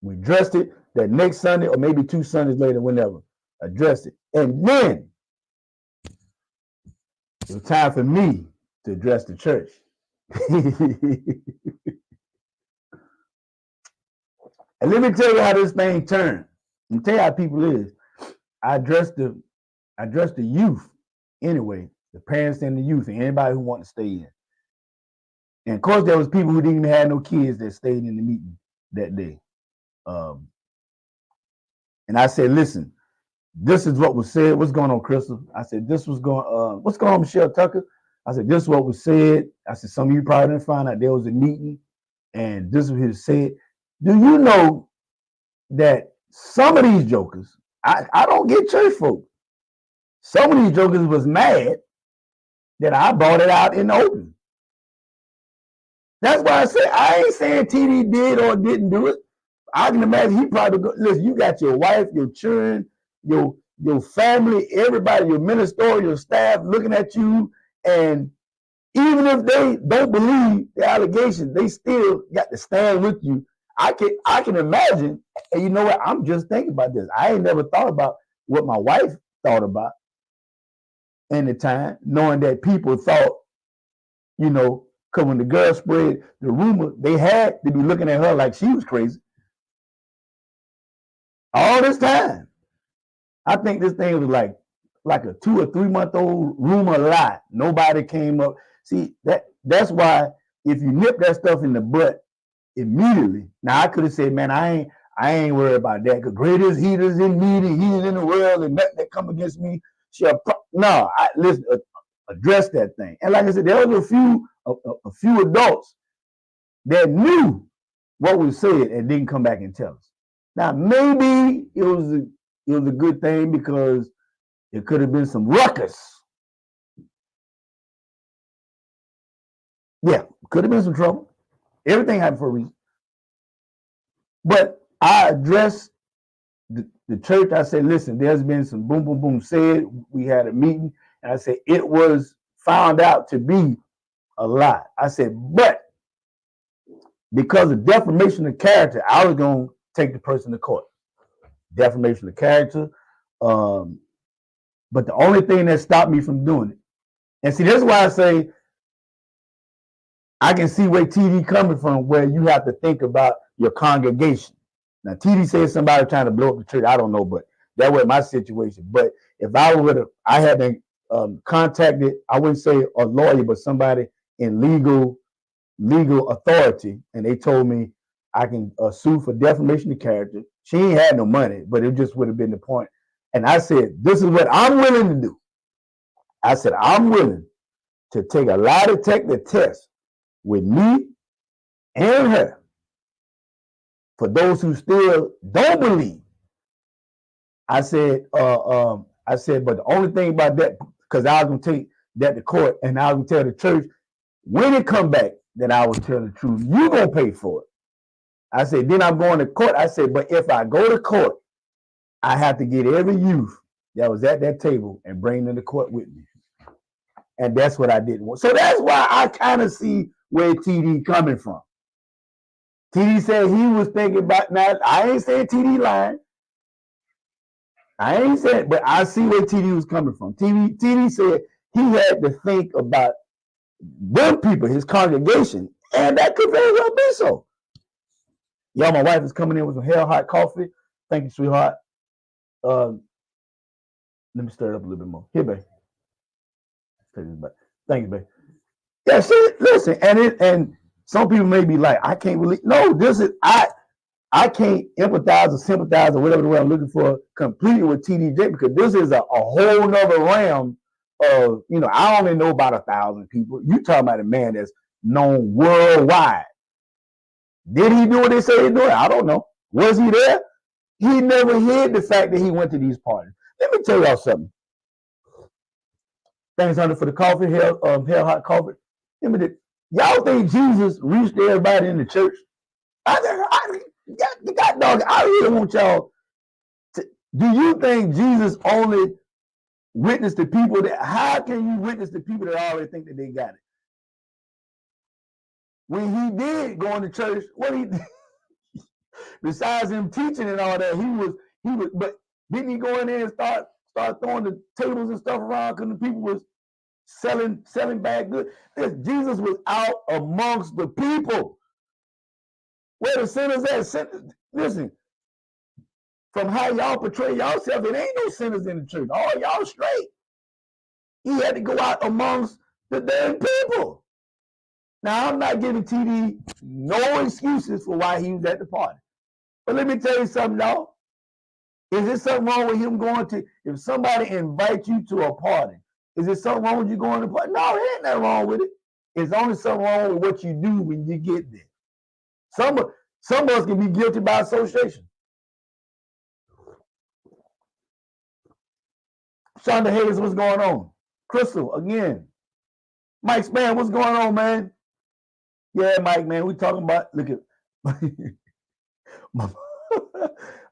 We addressed it that next Sunday, or maybe 2 Sundays later, whenever, addressed it. And then it was time for me to address the church. And let me tell you how this thing turned. Let me tell you how people is. I addressed the youth anyway, the parents and the youth, and anybody who wanted to stay in. And of course, there was people who didn't even have no kids that stayed in the meeting that day. And I said, listen, this is what was said. What's going on, Crystal? I said, what's going on, Michelle Tucker? I said, this is what was said. I said, some of you probably didn't find out there was a meeting, and this was his said. Do you know that some of these jokers, I don't get church folk. Some of these jokers was mad that I brought it out in the open. That's why I said, I ain't saying TD did or didn't do it. I can imagine he probably listen, you got your wife, your children, your family, everybody, your minister, your staff looking at you, and even if they don't believe the allegations, they still got to stand with you. I can imagine, and you know what? I'm just thinking about this. I ain't never thought about what my wife thought about in the time, knowing that people thought, because when the girl spread the rumor, they had to be looking at her like she was crazy. All this time. I think this thing was like a 2 or 3 month old rumor lie. Nobody came up. See, that's why if you nip that stuff in the butt immediately, now I could have said, man, I ain't worried about that, because greater is he that's in me than he is in the world, and nothing that come against me shall listen, address that thing. And like I said, there was a few adults that knew what was said and didn't come back and tell us. Now maybe it was a good thing, because it could have been some ruckus. Yeah, could have been some trouble. Everything happened for a reason. But I addressed the church. I said, listen, there's been some boom, boom, boom said. We had a meeting, and I said, it was found out to be a lie. I said, but because of defamation of character, I was going to take the person to court. Defamation of character. But the only thing that stopped me from doing it, and see, that's why I say I can see where TD coming from, where you have to think about your congregation. Now, TD says somebody trying to blow up the church. I don't know, but that was my situation. But if I had been contacted, I wouldn't say a lawyer, but somebody in legal authority, and they told me I can sue for defamation of character. She ain't had no money, but it just would have been the point. And I said, this is what I'm willing to do. I said, I'm willing to take a lie detector test with me and her for those who still don't believe. I said, but the only thing about that, because I was going to take that to court, and I was going to tell the church, when it come back, that I was telling the truth. You're going to pay for it. I said, then I'm going to court. I said, but if I go to court, I have to get every youth that was at that table and bring them to court with me. And that's what I didn't want. So that's why I kind of see where TD coming from. TD said he was thinking about, now I ain't saying TD lying, I ain't saying, but I see where TD was coming from. TD said he had to think about them people, his congregation, and that could very well be so. Y'all, my wife is coming in with some hell hot coffee. Thank you, sweetheart. Let me stir it up a little bit more. Here, babe. Take this back. Thank you, babe. Yeah, see, listen, and some people may be like, I can't believe. No, this is I can't empathize or sympathize or whatever the word I'm looking for completely with TDJ because this is a whole nother realm of, I only know about 1,000 people. You talking about a man that's known worldwide. Did he do what they say he did? I don't know. Was he there? He never hid the fact that he went to these parties. Let me tell y'all something. Thanks, honey, for the coffee, hell hot coffee. Y'all think Jesus reached everybody in the church? God dog, I really want y'all to. Do you think Jesus only witnessed to people that? How can you witness to people that already think that they got it? When he did go into church, what he besides him teaching and all that, he was. But didn't he go in there and start throwing the tables and stuff around because the people was selling bad goods? Jesus was out amongst the people. Where the sinners at? Listen, from how y'all portray yourself, it ain't no sinners in the church. All y'all straight. He had to go out amongst the damn people. Now, I'm not giving TD no excuses for why he was at the party. But let me tell you something, y'all. Is there something wrong with him going to, if somebody invites you to a party, is there something wrong with you going to a party? No, there ain't nothing wrong with it. It's only something wrong with what you do when you get there. Some of us can be guilty by association. Shonda Hayes, what's going on? Crystal, again. Mike Span, what's going on, man? Yeah, Mike, man, we talking about, look at,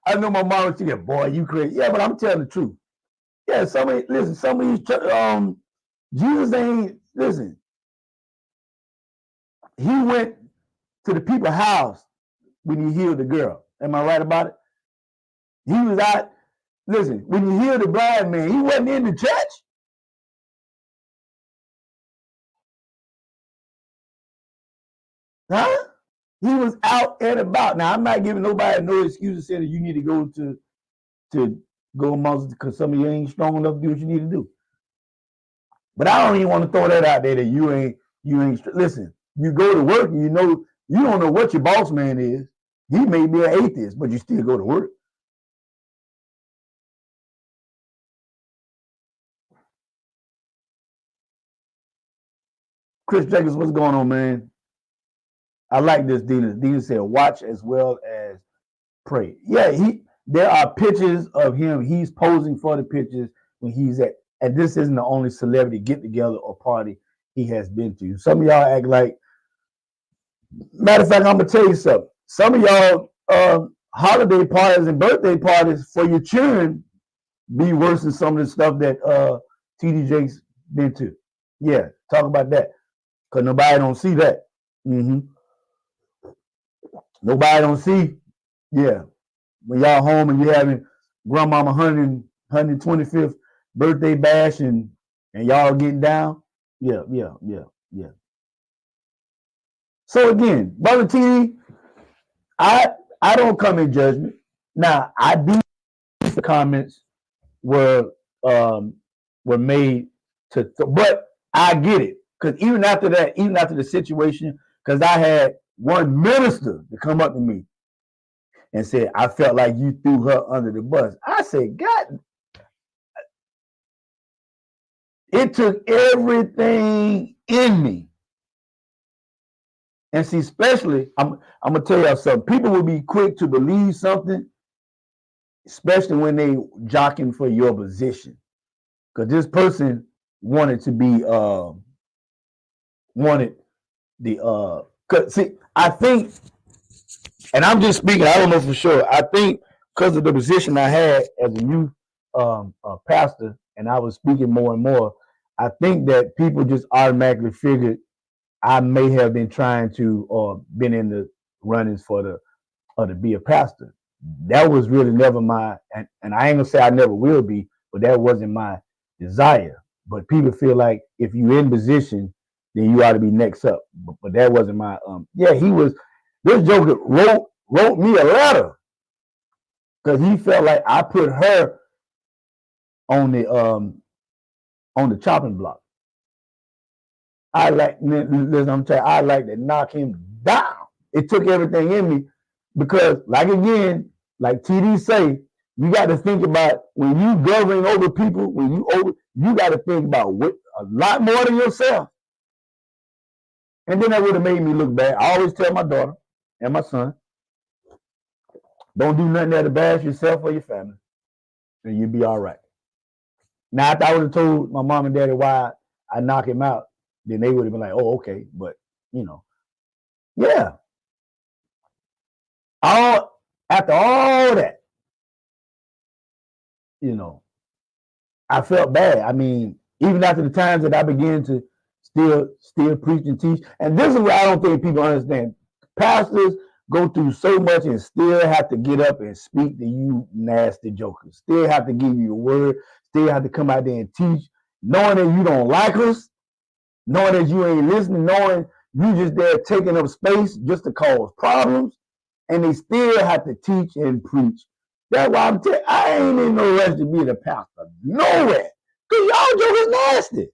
I know my mom would say, boy, you crazy. Yeah, but I'm telling the truth. Yeah, some of these, Jesus ain't, listen, he went to the people's house when he healed the girl. Am I right about it? He was out, listen, when you healed the blind man, he wasn't in the church. Huh? He was out and about. Now, I'm not giving nobody no excuse to say that you need to go amongst, because some of you ain't strong enough to do what you need to do. But I don't even want to throw that out there that you ain't, listen, you go to work and you don't know what your boss man is. He may be an atheist, but you still go to work. Chris Jacobs, what's going on, man? I like this, Dina. Dina said, watch as well as pray. Yeah, there are pictures of him. He's posing for the pictures when he's at, and this isn't the only celebrity get-together or party he has been to. Some of y'all act like, matter of fact, I'm going to tell you something. Some of y'all holiday parties and birthday parties for your children be worse than some of the stuff that TDJ's been to. Yeah, talk about that. Because nobody don't see that. Nobody don't see, yeah. When y'all home and you're having grandmama 125th birthday bash and y'all getting down. Yeah. So again, Brother TD, I don't come in judgment. Now, I do the comments were made but I get it. Because even after the situation, because I had one minister to come up to me and said, I felt like you threw her under the bus. I said, God, it took everything in me. And see, especially, I'm going to tell y'all something. People will be quick to believe something, especially when they jockeying for your position. Because this person wanted to be, see, I think, and I'm just speaking, I don't know for sure. I think because of the position I had as a youth pastor, and I was speaking more and more, I think that people just automatically figured I may have been trying to, or been in the runnings to be a pastor. that was really never my, and I ain't gonna say I never will be, but that wasn't my desire. But people feel like if you're in position, then you ought to be next up. But that wasn't my yeah, he was this joker wrote me a letter because he felt like I put her on the chopping block. I like listen, I'm telling you, I like to knock him down. It took everything in me because, like again, like TD say, you got to think about when you govern over people, you got to think about a lot more than yourself. And then that would have made me look bad. I always tell my daughter and my son, don't do nothing that embarrass yourself or your family, and you'll be all right. Now, if I would have told my mom and daddy why I knock him out, then they would have been like, oh, okay. But, yeah. After all that, I felt bad. I mean, even after the times that I began to still preach and teach, and this is what I don't think people understand. Pastors go through so much and still have to get up and speak to you nasty jokers. Still have to give you a word. Still have to come out there and teach, knowing that you don't like us, knowing that you ain't listening, knowing you just there taking up space just to cause problems, and they still have to teach and preach. That's why I'm telling you, I ain't in no rush to be the pastor. Nowhere. Because y'all jokers nasty.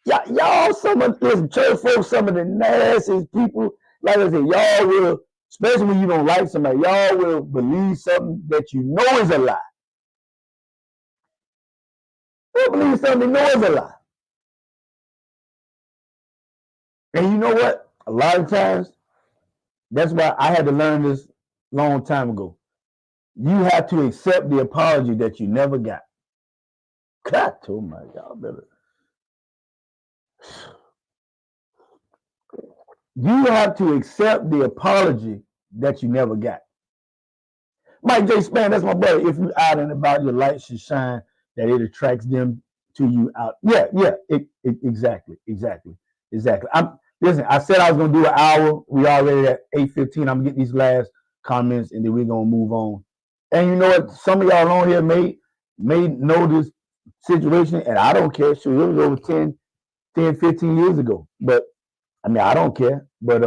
Y'all some of this church folks, some of the nastiest people. Like I said, y'all will, especially when you don't like somebody, y'all will believe something that you know is a lie. They'll believe something they know is a lie. And you know what? A lot of times, that's why I had to learn this long time ago. You have to accept the apology that you never got. God, oh my God, better. You have to accept the apology that you never got. Mike J. Span, that's my brother. If you out and about, your light should shine, that it attracts them to you out. Yeah, exactly. Listen, I said I was gonna do an hour. We already at 8:15. I'm gonna get these last comments and then we're gonna move on. And you know what? Some of y'all on here may know this situation, and I don't care. Sure, it was over 10, 15 years ago. But I mean, I don't care. But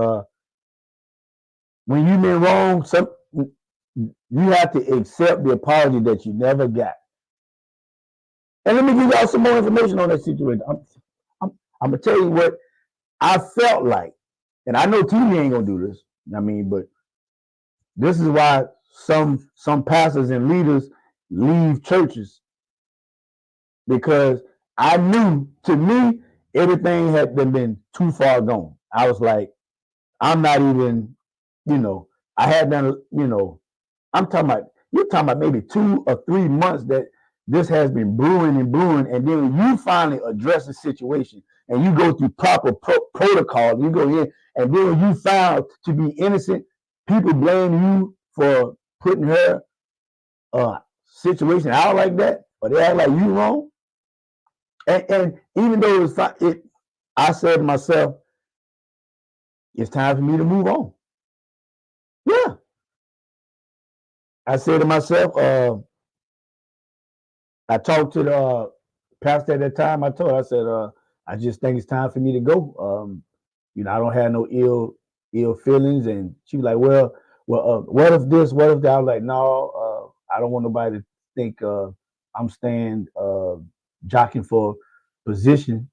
when you've been wrong, you have to accept the apology that you never got. And let me give y'all some more information on that situation. I'm gonna tell you what I felt like, and I know TV ain't gonna do this. I mean, but this is why some pastors and leaders leave churches, because I knew, to me, everything had been too far gone. I was like, I'm not even, I had done, I'm talking about, you're talking about maybe 2 or 3 months that this has been brewing, and then when you finally address the situation and you go through proper protocol, you go in, and then when you found to be innocent, people blame you for putting her situation out like that, or they act like you wrong. And even though I said to myself, it's time for me to move on. Yeah. I said to myself, I talked to the pastor at that time. I said, I just think it's time for me to go. I don't have no ill feelings. And she was like, well, what if this, what if that? I was like, no, I don't want nobody to think I'm staying jockeying for position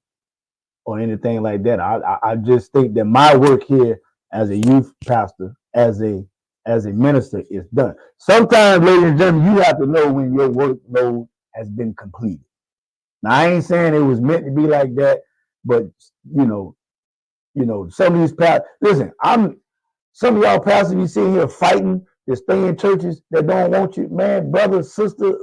or anything like that. I just think that my work here as a youth pastor, as a minister, is done. Sometimes, ladies and gentlemen, you have to know when your workload has been completed. Now, I ain't saying it was meant to be like that, but some of these pastors. Listen, some of y'all pastors, you sitting here fighting to stay in churches that don't want you, man, brother, sister.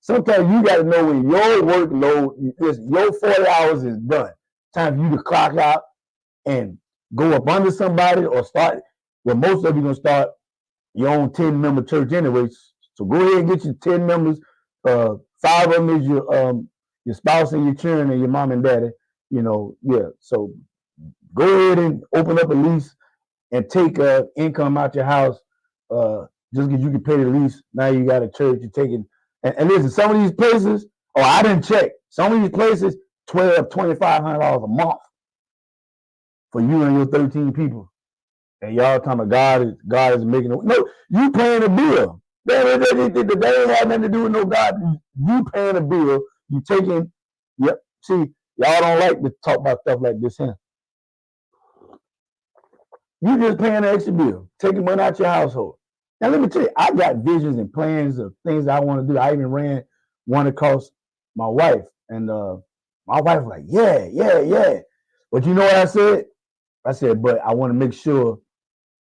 Sometimes you got to know when your workload is, your 40 hours is done. Time for you to clock out and go up under somebody, or start. Well, most of you gonna start your own 10-member church anyways. So go ahead and get your 10 members. 5 of them is your spouse and your children and your mom and daddy. So go ahead and open up a lease and take income out your house just because you can pay the lease, now you got a church you're taking. And listen, some of these places, I didn't check. Some of these places, $2,500 a month for you and your 13 people. And y'all talking about God is making it. No, you paying a bill. They ain't have nothing to do with no God. You paying a bill. You taking, yep. See, y'all don't like to talk about stuff like this here. You just paying an extra bill, taking money out your household. Now, let me tell you, I got visions and plans of things I want to do. I even ran one across my wife. And my wife was like, yeah. But you know what I said? I said, but I want to make sure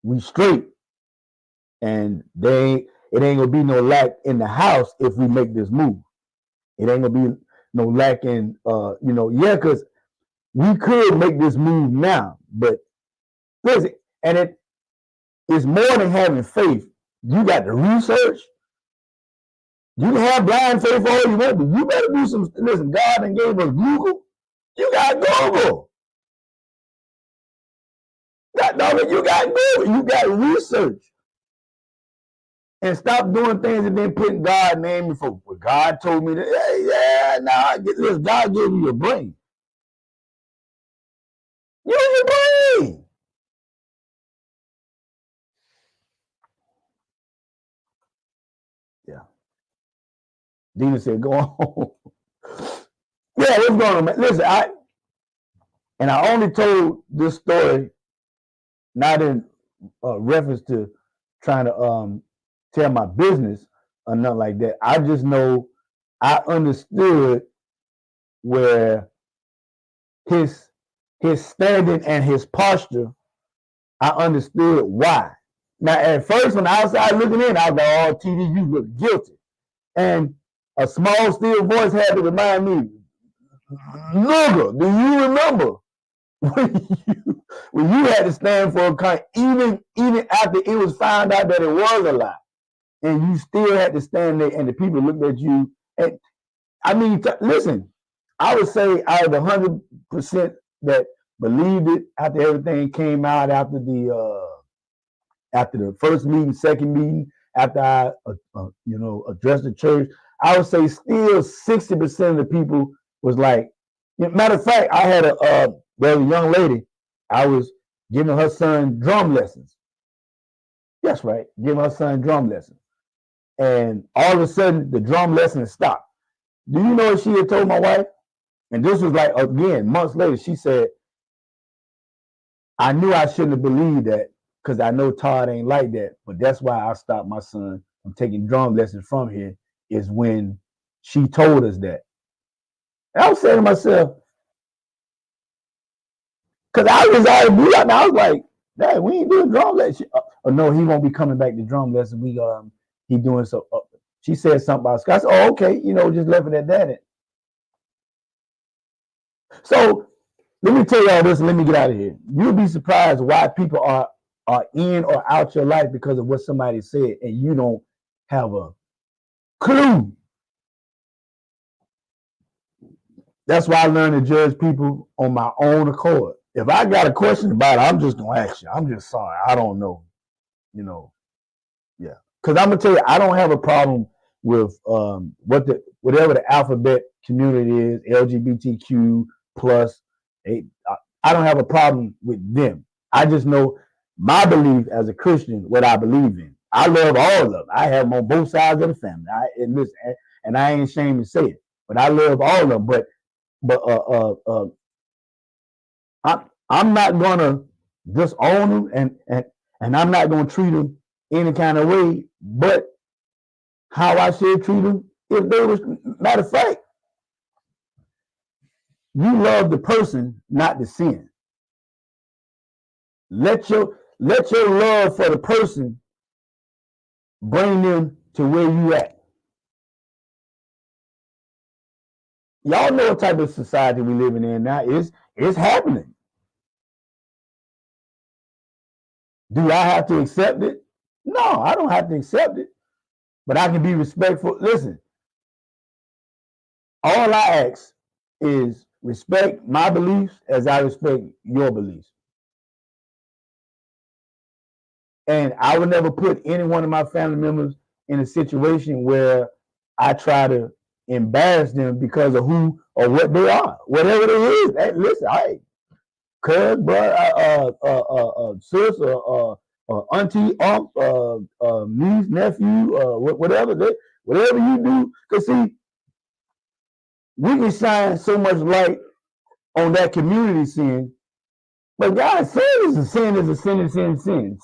we straight. And it ain't going to be no lack in the house if we make this move. It ain't going to be no lack in, because we could make this move now. But listen, and it is more than having faith. You got to research. You can have blind faith all you want, but you better do some. Listen, God done gave us Google. You got Google. You got Google. You got research. And stop doing things and then putting God's name before. Well, God told me that. Listen, God gave you your brain. Use your brain. Yeah. Dina said, go on. Yeah, what's going on, man? Listen, I only told this story not in reference to trying to tell my business or nothing like that. I just know I understood where his standing and his posture, I understood why. Now, at first, when I was outside looking in, I was like, oh, TD, you look guilty. And a small, still voice had to remind me, nigga, do you remember when you had to stand for a country, even after it was found out that it was a lie, and you still had to stand there, and the people looked at you. And I mean, listen, I would say out of the 100% that believed it after everything came out, after the first meeting, second meeting, after I addressed the church, I would say still 60% of the people was like. Matter of fact, I had a young lady. I was giving her son drum lessons. That's right, giving her son drum lessons, and all of a sudden the drum lessons stopped. Do you know what she had told my wife? And this was like again months later. She said, "I knew I shouldn't have believed that because I know Todd ain't like that, but that's why I stopped my son from taking drum lessons from here." Is when she told us that. And I was saying to myself, because I was out of blue, and I was like, "Dad, we ain't doing drum lessons." No, he won't be coming back to drum lessons. He doing so. She said something about Scott. I said, "Oh, okay, just left it at that." So let me tell y'all this, and let me get out of here. You'll be surprised why people are in or out your life because of what somebody said, and you don't have a clue. That's why I learned to judge people on my own accord. If I got a question about it, I'm just gonna ask you. I'm just sorry, I don't know. Yeah. Because I'm gonna tell you, I don't have a problem with whatever the alphabet community is, LGBTQ plus. I don't have a problem with them. I just know my belief as a Christian, what I believe in. I love all of them. I have them on both sides of the family. And I ain't ashamed to say it, but I love all of them. But I'm not gonna disown them, and I'm not gonna treat them any kind of way, but how I should treat them if they was. Matter of fact, you love the person, not the sin. Let your love for the person bring them to where you at. Y'all know what type of society we living in now. It's happening. Do I have to accept it? No, I don't have to accept it. But I can be respectful. Listen, all I ask is respect my beliefs as I respect your beliefs. And I would never put any one of my family members in a situation where I try to embarrass them because of who or what they are, whatever it is. Hey, listen, hey, cuz, bro, sis, auntie, uncle, niece, nephew, whatever you do. Because see, we can shine so much light on that community sin. But God, sin is a sin, is a sin, is sin, sin.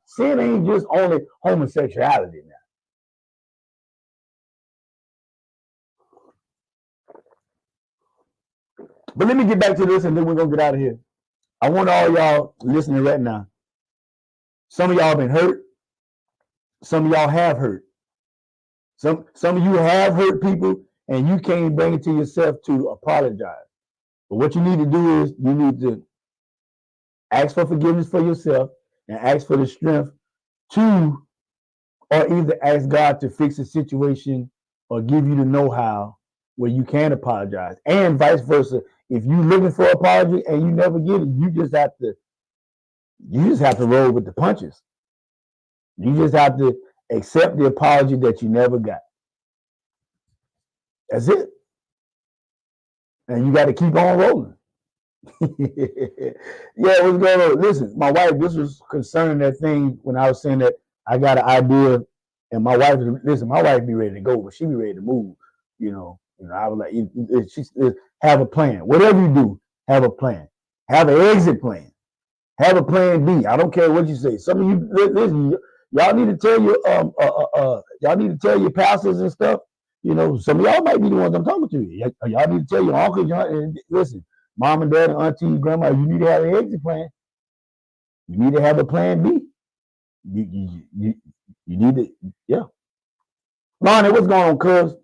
Sin ain't just only homosexuality now. But let me get back to this and then we're going to get out of here. I want all y'all listening right now. Some of y'all been hurt. Some of y'all have hurt. Some of you have hurt people and you can't bring it to yourself to apologize. But what you need to do is you need to ask for forgiveness for yourself and ask for the strength to, or either ask God to fix the situation or give you the know-how where you can apologize, and vice versa. If you're looking for an apology and you never get it, you just have to roll with the punches. You just have to accept the apology that you never got. That's it. And you got to keep on rolling. Yeah, what's going on? Listen, my wife, this was concerning that thing when I was saying that I got an idea, and my wife be ready to go, but she be ready to move. I was like, have a plan. Whatever you do, have a plan. Have an exit plan. Have a plan B. I don't care what you say. Some of you listen. Y'all need to tell your pastors and stuff. Some of y'all might be the ones I'm talking to. Y'all need to tell your uncles. Listen, mom and dad and auntie, grandma. You need to have an exit plan. You need to have a plan B. You need to, yeah. Lonnie, what's going on, cuz?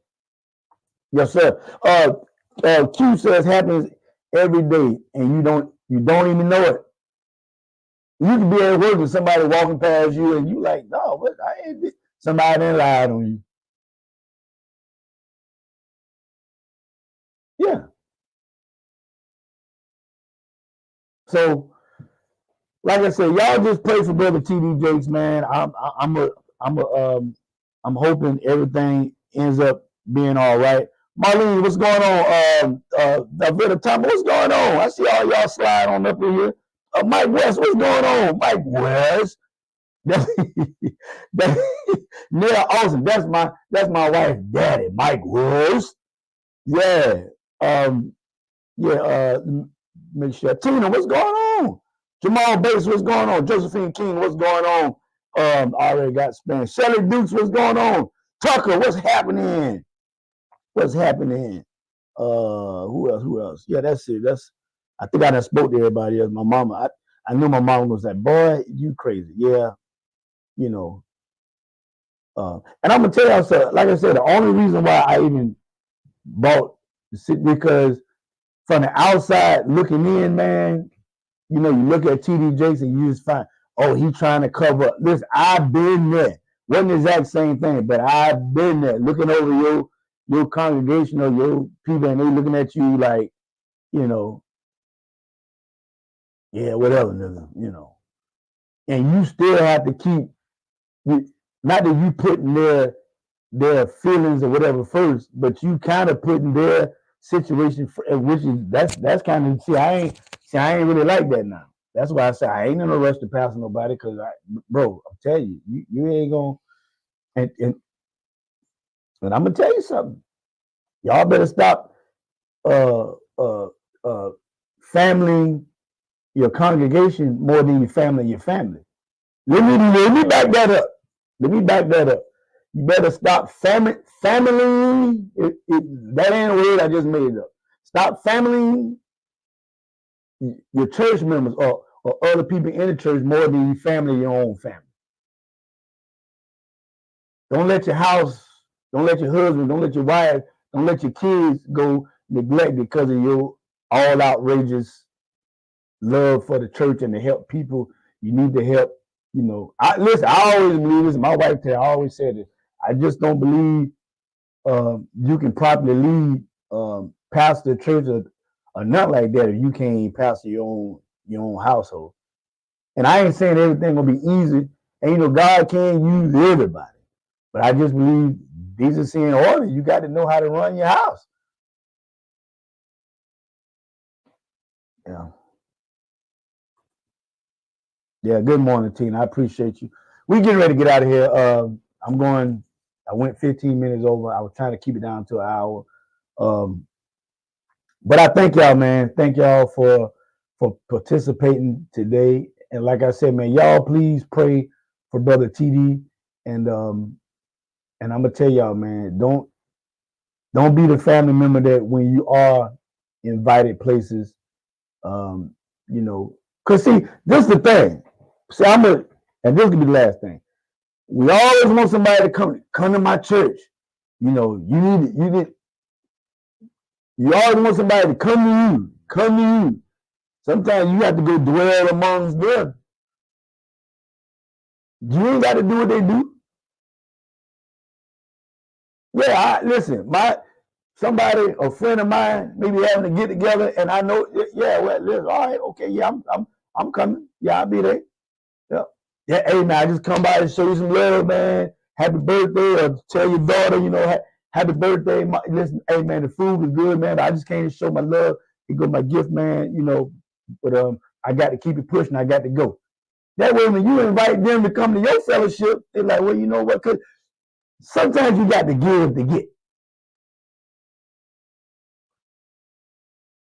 Yes, sir. Q says happens every day, and you don't even know it. You can be at work with somebody walking past you, and you like, no, what? I ain't. Somebody done lied on you. Yeah. So, like I said, y'all just pray for Brother TD Jakes, man. I'm hoping everything ends up being all right. Marlene, what's going on? Vita Thomas, what's going on? I see all y'all slide on up in here. Mike West, what's going on? Mike West. Neil Austin, that's my wife's daddy, Mike West. Yeah. Make sure. Tina, what's going on? Jamal Bates, what's going on? Josephine King, what's going on? I already got Spanish. Shelly Dukes, what's going on? Tucker, what's happening? What's happening? Who else? Yeah, that's it. I think I done spoke to everybody else. My mama, I knew my mama was like, boy, you crazy. Yeah, and I'm gonna tell y'all, so like I said, the only reason why I even bought the seat, because from the outside looking in, man, you look at TD Jakes and you just find, oh, he trying to cover up. Listen, I've been there. Wasn't the exact same thing, but I've been there, looking over your congregation or your people, and they looking at you like, yeah, whatever, nigga, and you still have to keep, not that you putting their feelings or whatever first, but you kind of putting their situation, which is that's kind of, I ain't really like that now. That's why I say I ain't in a rush to pass nobody, because bro, I'm telling you, you ain't gonna, and I'm gonna tell you something. Y'all better stop familying your congregation more than you family your family. Let me back that up. You better stop family. That ain't a word, I just made it up. Stop familying your church members or other people in the church more than you family your own family. Don't let your house, don't let your husband, don't let your wife, don't let your kids go neglected because of your all outrageous love for the church and to help people. You need to help. I always believe this. My wife always said it. I just don't believe you can properly lead pastor church or not like that if you can't pastor your own household. And I ain't saying everything gonna be easy, And you know, God can use everybody. But I just believe decency and order. You got to know how to run your house. Yeah. Yeah, good morning, Tina. I appreciate you. We getting ready to get out of here. I went 15 minutes over. I was trying to keep it down to an hour. But I thank y'all, man. Thank y'all for participating today. And like I said, man, y'all please pray for Brother TD. And I'm gonna tell y'all, man, don't be the family member that when you are invited places, you know, cause see, this is the thing. See, and this could be the last thing. We always want somebody to come to my church. You know, you always want somebody to come to you. Sometimes you have to go dwell amongst them. You ain't got to do what they do. Yeah, listen, a friend of mine, maybe having to get together, and I know, yeah, well, listen, all right, okay, yeah, I'm coming. Yeah, I'll be there. Yeah. Yeah, hey man, I just come by and show you some love, man. Happy birthday, or tell your daughter, you know, happy birthday. Listen, hey man, the food was good, man. I just came to show my love. Here go my gift, man. You know, but I got to keep it pushing. I got to go. That way, when you invite them to come to your fellowship, they're like, well, you know what? Because sometimes you got to give to get.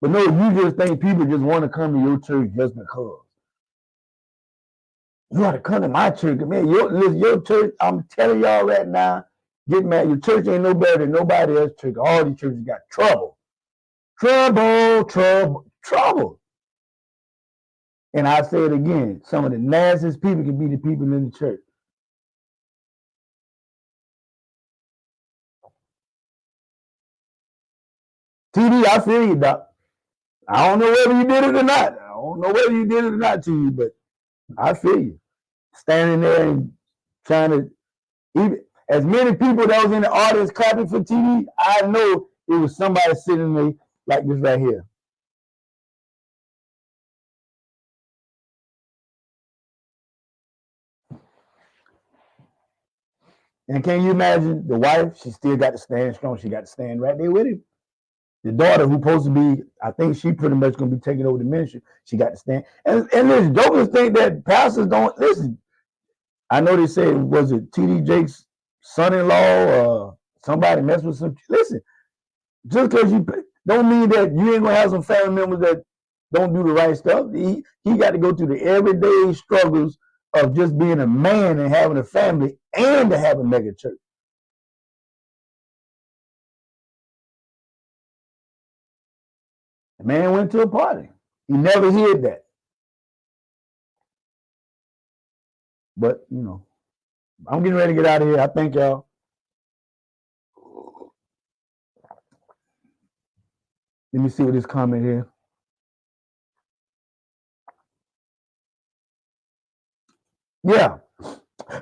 But no, you just think people just want to come to your church just because. You got to come to my church. Man, your church, I'm telling y'all right now, get mad. Your church ain't no better than nobody else's church. All these churches got trouble. Trouble. And I say it again, some of the nastiest people can be the people in the church. TD, I feel you, Doc. I don't know whether you did it or not. To you, but I feel you. Standing there and trying to, even as many people that was in the audience clapping for TD, I know it was somebody sitting there like this right here. And can you imagine the wife? She still got to stand strong. She got to stand right there with him. The daughter, who's supposed to be, I think she pretty much going to be taking over the ministry. She got to stand. And listen, jokers think that pastors don't listen. I know they said, was it TD Jake's son-in-law or somebody messed with some. Listen, just because you don't mean that you ain't going to have some family members that don't do the right stuff. He got to go through the everyday struggles of just being a man and having a family and to have a mega church. The man went to a party. He never hid that. But, you know, I'm getting ready to get out of here. I thank y'all. Let me see what this comment here. Yeah.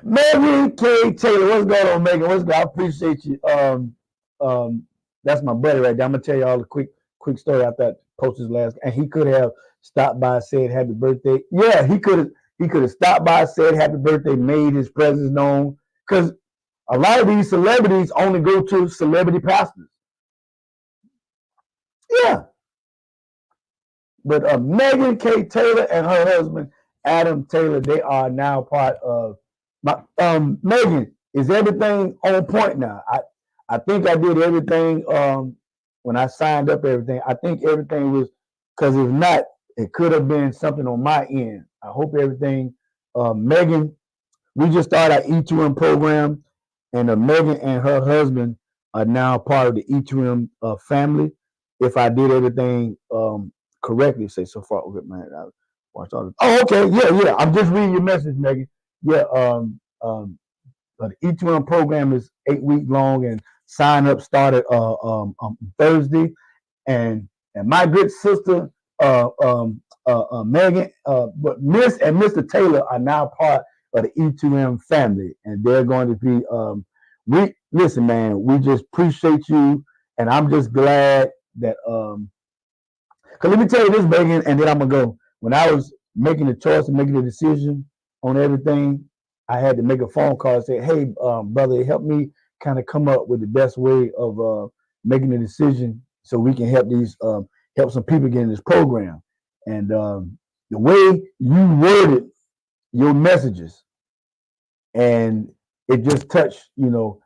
Megan K. Taylor. What's going on, Megan? What's good? I appreciate you. That's my buddy right there. I'm gonna tell you all a quick story after that post his last. And he could have stopped by, said happy birthday. Yeah, he could have stopped by, said happy birthday, made his presence known. Because a lot of these celebrities only go to celebrity pastors. Yeah. But Megan K. Taylor and her husband, Adam Taylor, they are now part of my Megan, is everything on point now? I think I did everything when I signed up everything. I think everything was, because if not, it could have been something on my end. I hope everything, Megan, we just started our E2M program, and Megan and her husband are now part of the E2M family. If I did everything correctly, say so far, man, I watched all this. Oh, okay, yeah. I'm just reading your message, Megan. Yeah, the E2M program is 8 weeks long, and sign up started Thursday, and my good sister Megan, but Miss and Mr. Taylor are now part of the E2M family, and they're going to be. We listen, man. We just appreciate you, and I'm just glad that. Cause let me tell you this, Megan, and then I'm gonna go. When I was making the choice and making the decision on everything, I had to make a phone call and say, hey, brother, help me kind of come up with the best way of making a decision so we can help help some people get in this program. And the way you worded your messages, and it just touched, it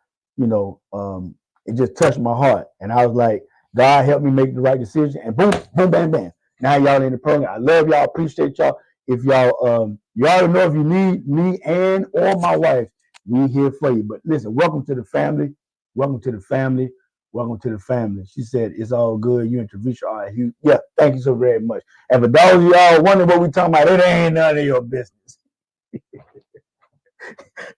just touched my heart. And I was like, God help me make the right decision. And boom, boom, bam, bam. Now y'all in the program. I love y'all. Appreciate y'all. If y'all, you already know if you need me and or my wife, we here for you. But listen, welcome to the family. Welcome to the family. Welcome to the family. She said, it's all good. You and Trevisha are huge. Yeah, thank you so very much. And for those of y'all wondering what we talking about, it ain't none of your business. It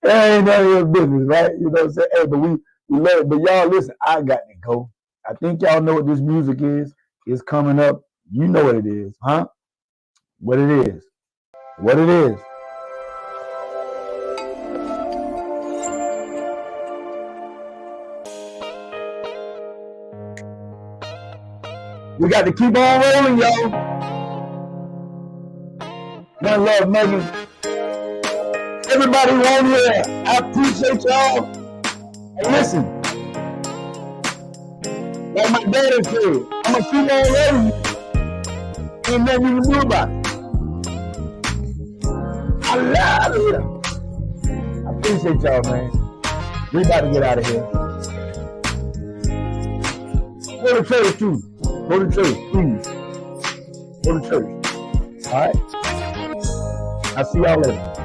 ain't none of your business, right? You know what I'm saying? Hey, but we love it. But y'all, listen, I got to go. I think y'all know what this music is. It's coming up. You know what it is, huh? What it is. What it is. We got to keep on rolling, y'all. One love, Megan. Everybody on here, I appreciate y'all. And listen, like my daddy said, I'm going to keep on rolling. Ain't nothing you can do about it. I love you. I appreciate y'all, man. We about to get out of here. Go to church, too. Go to church, please. Go to church. All right? I'll see y'all later.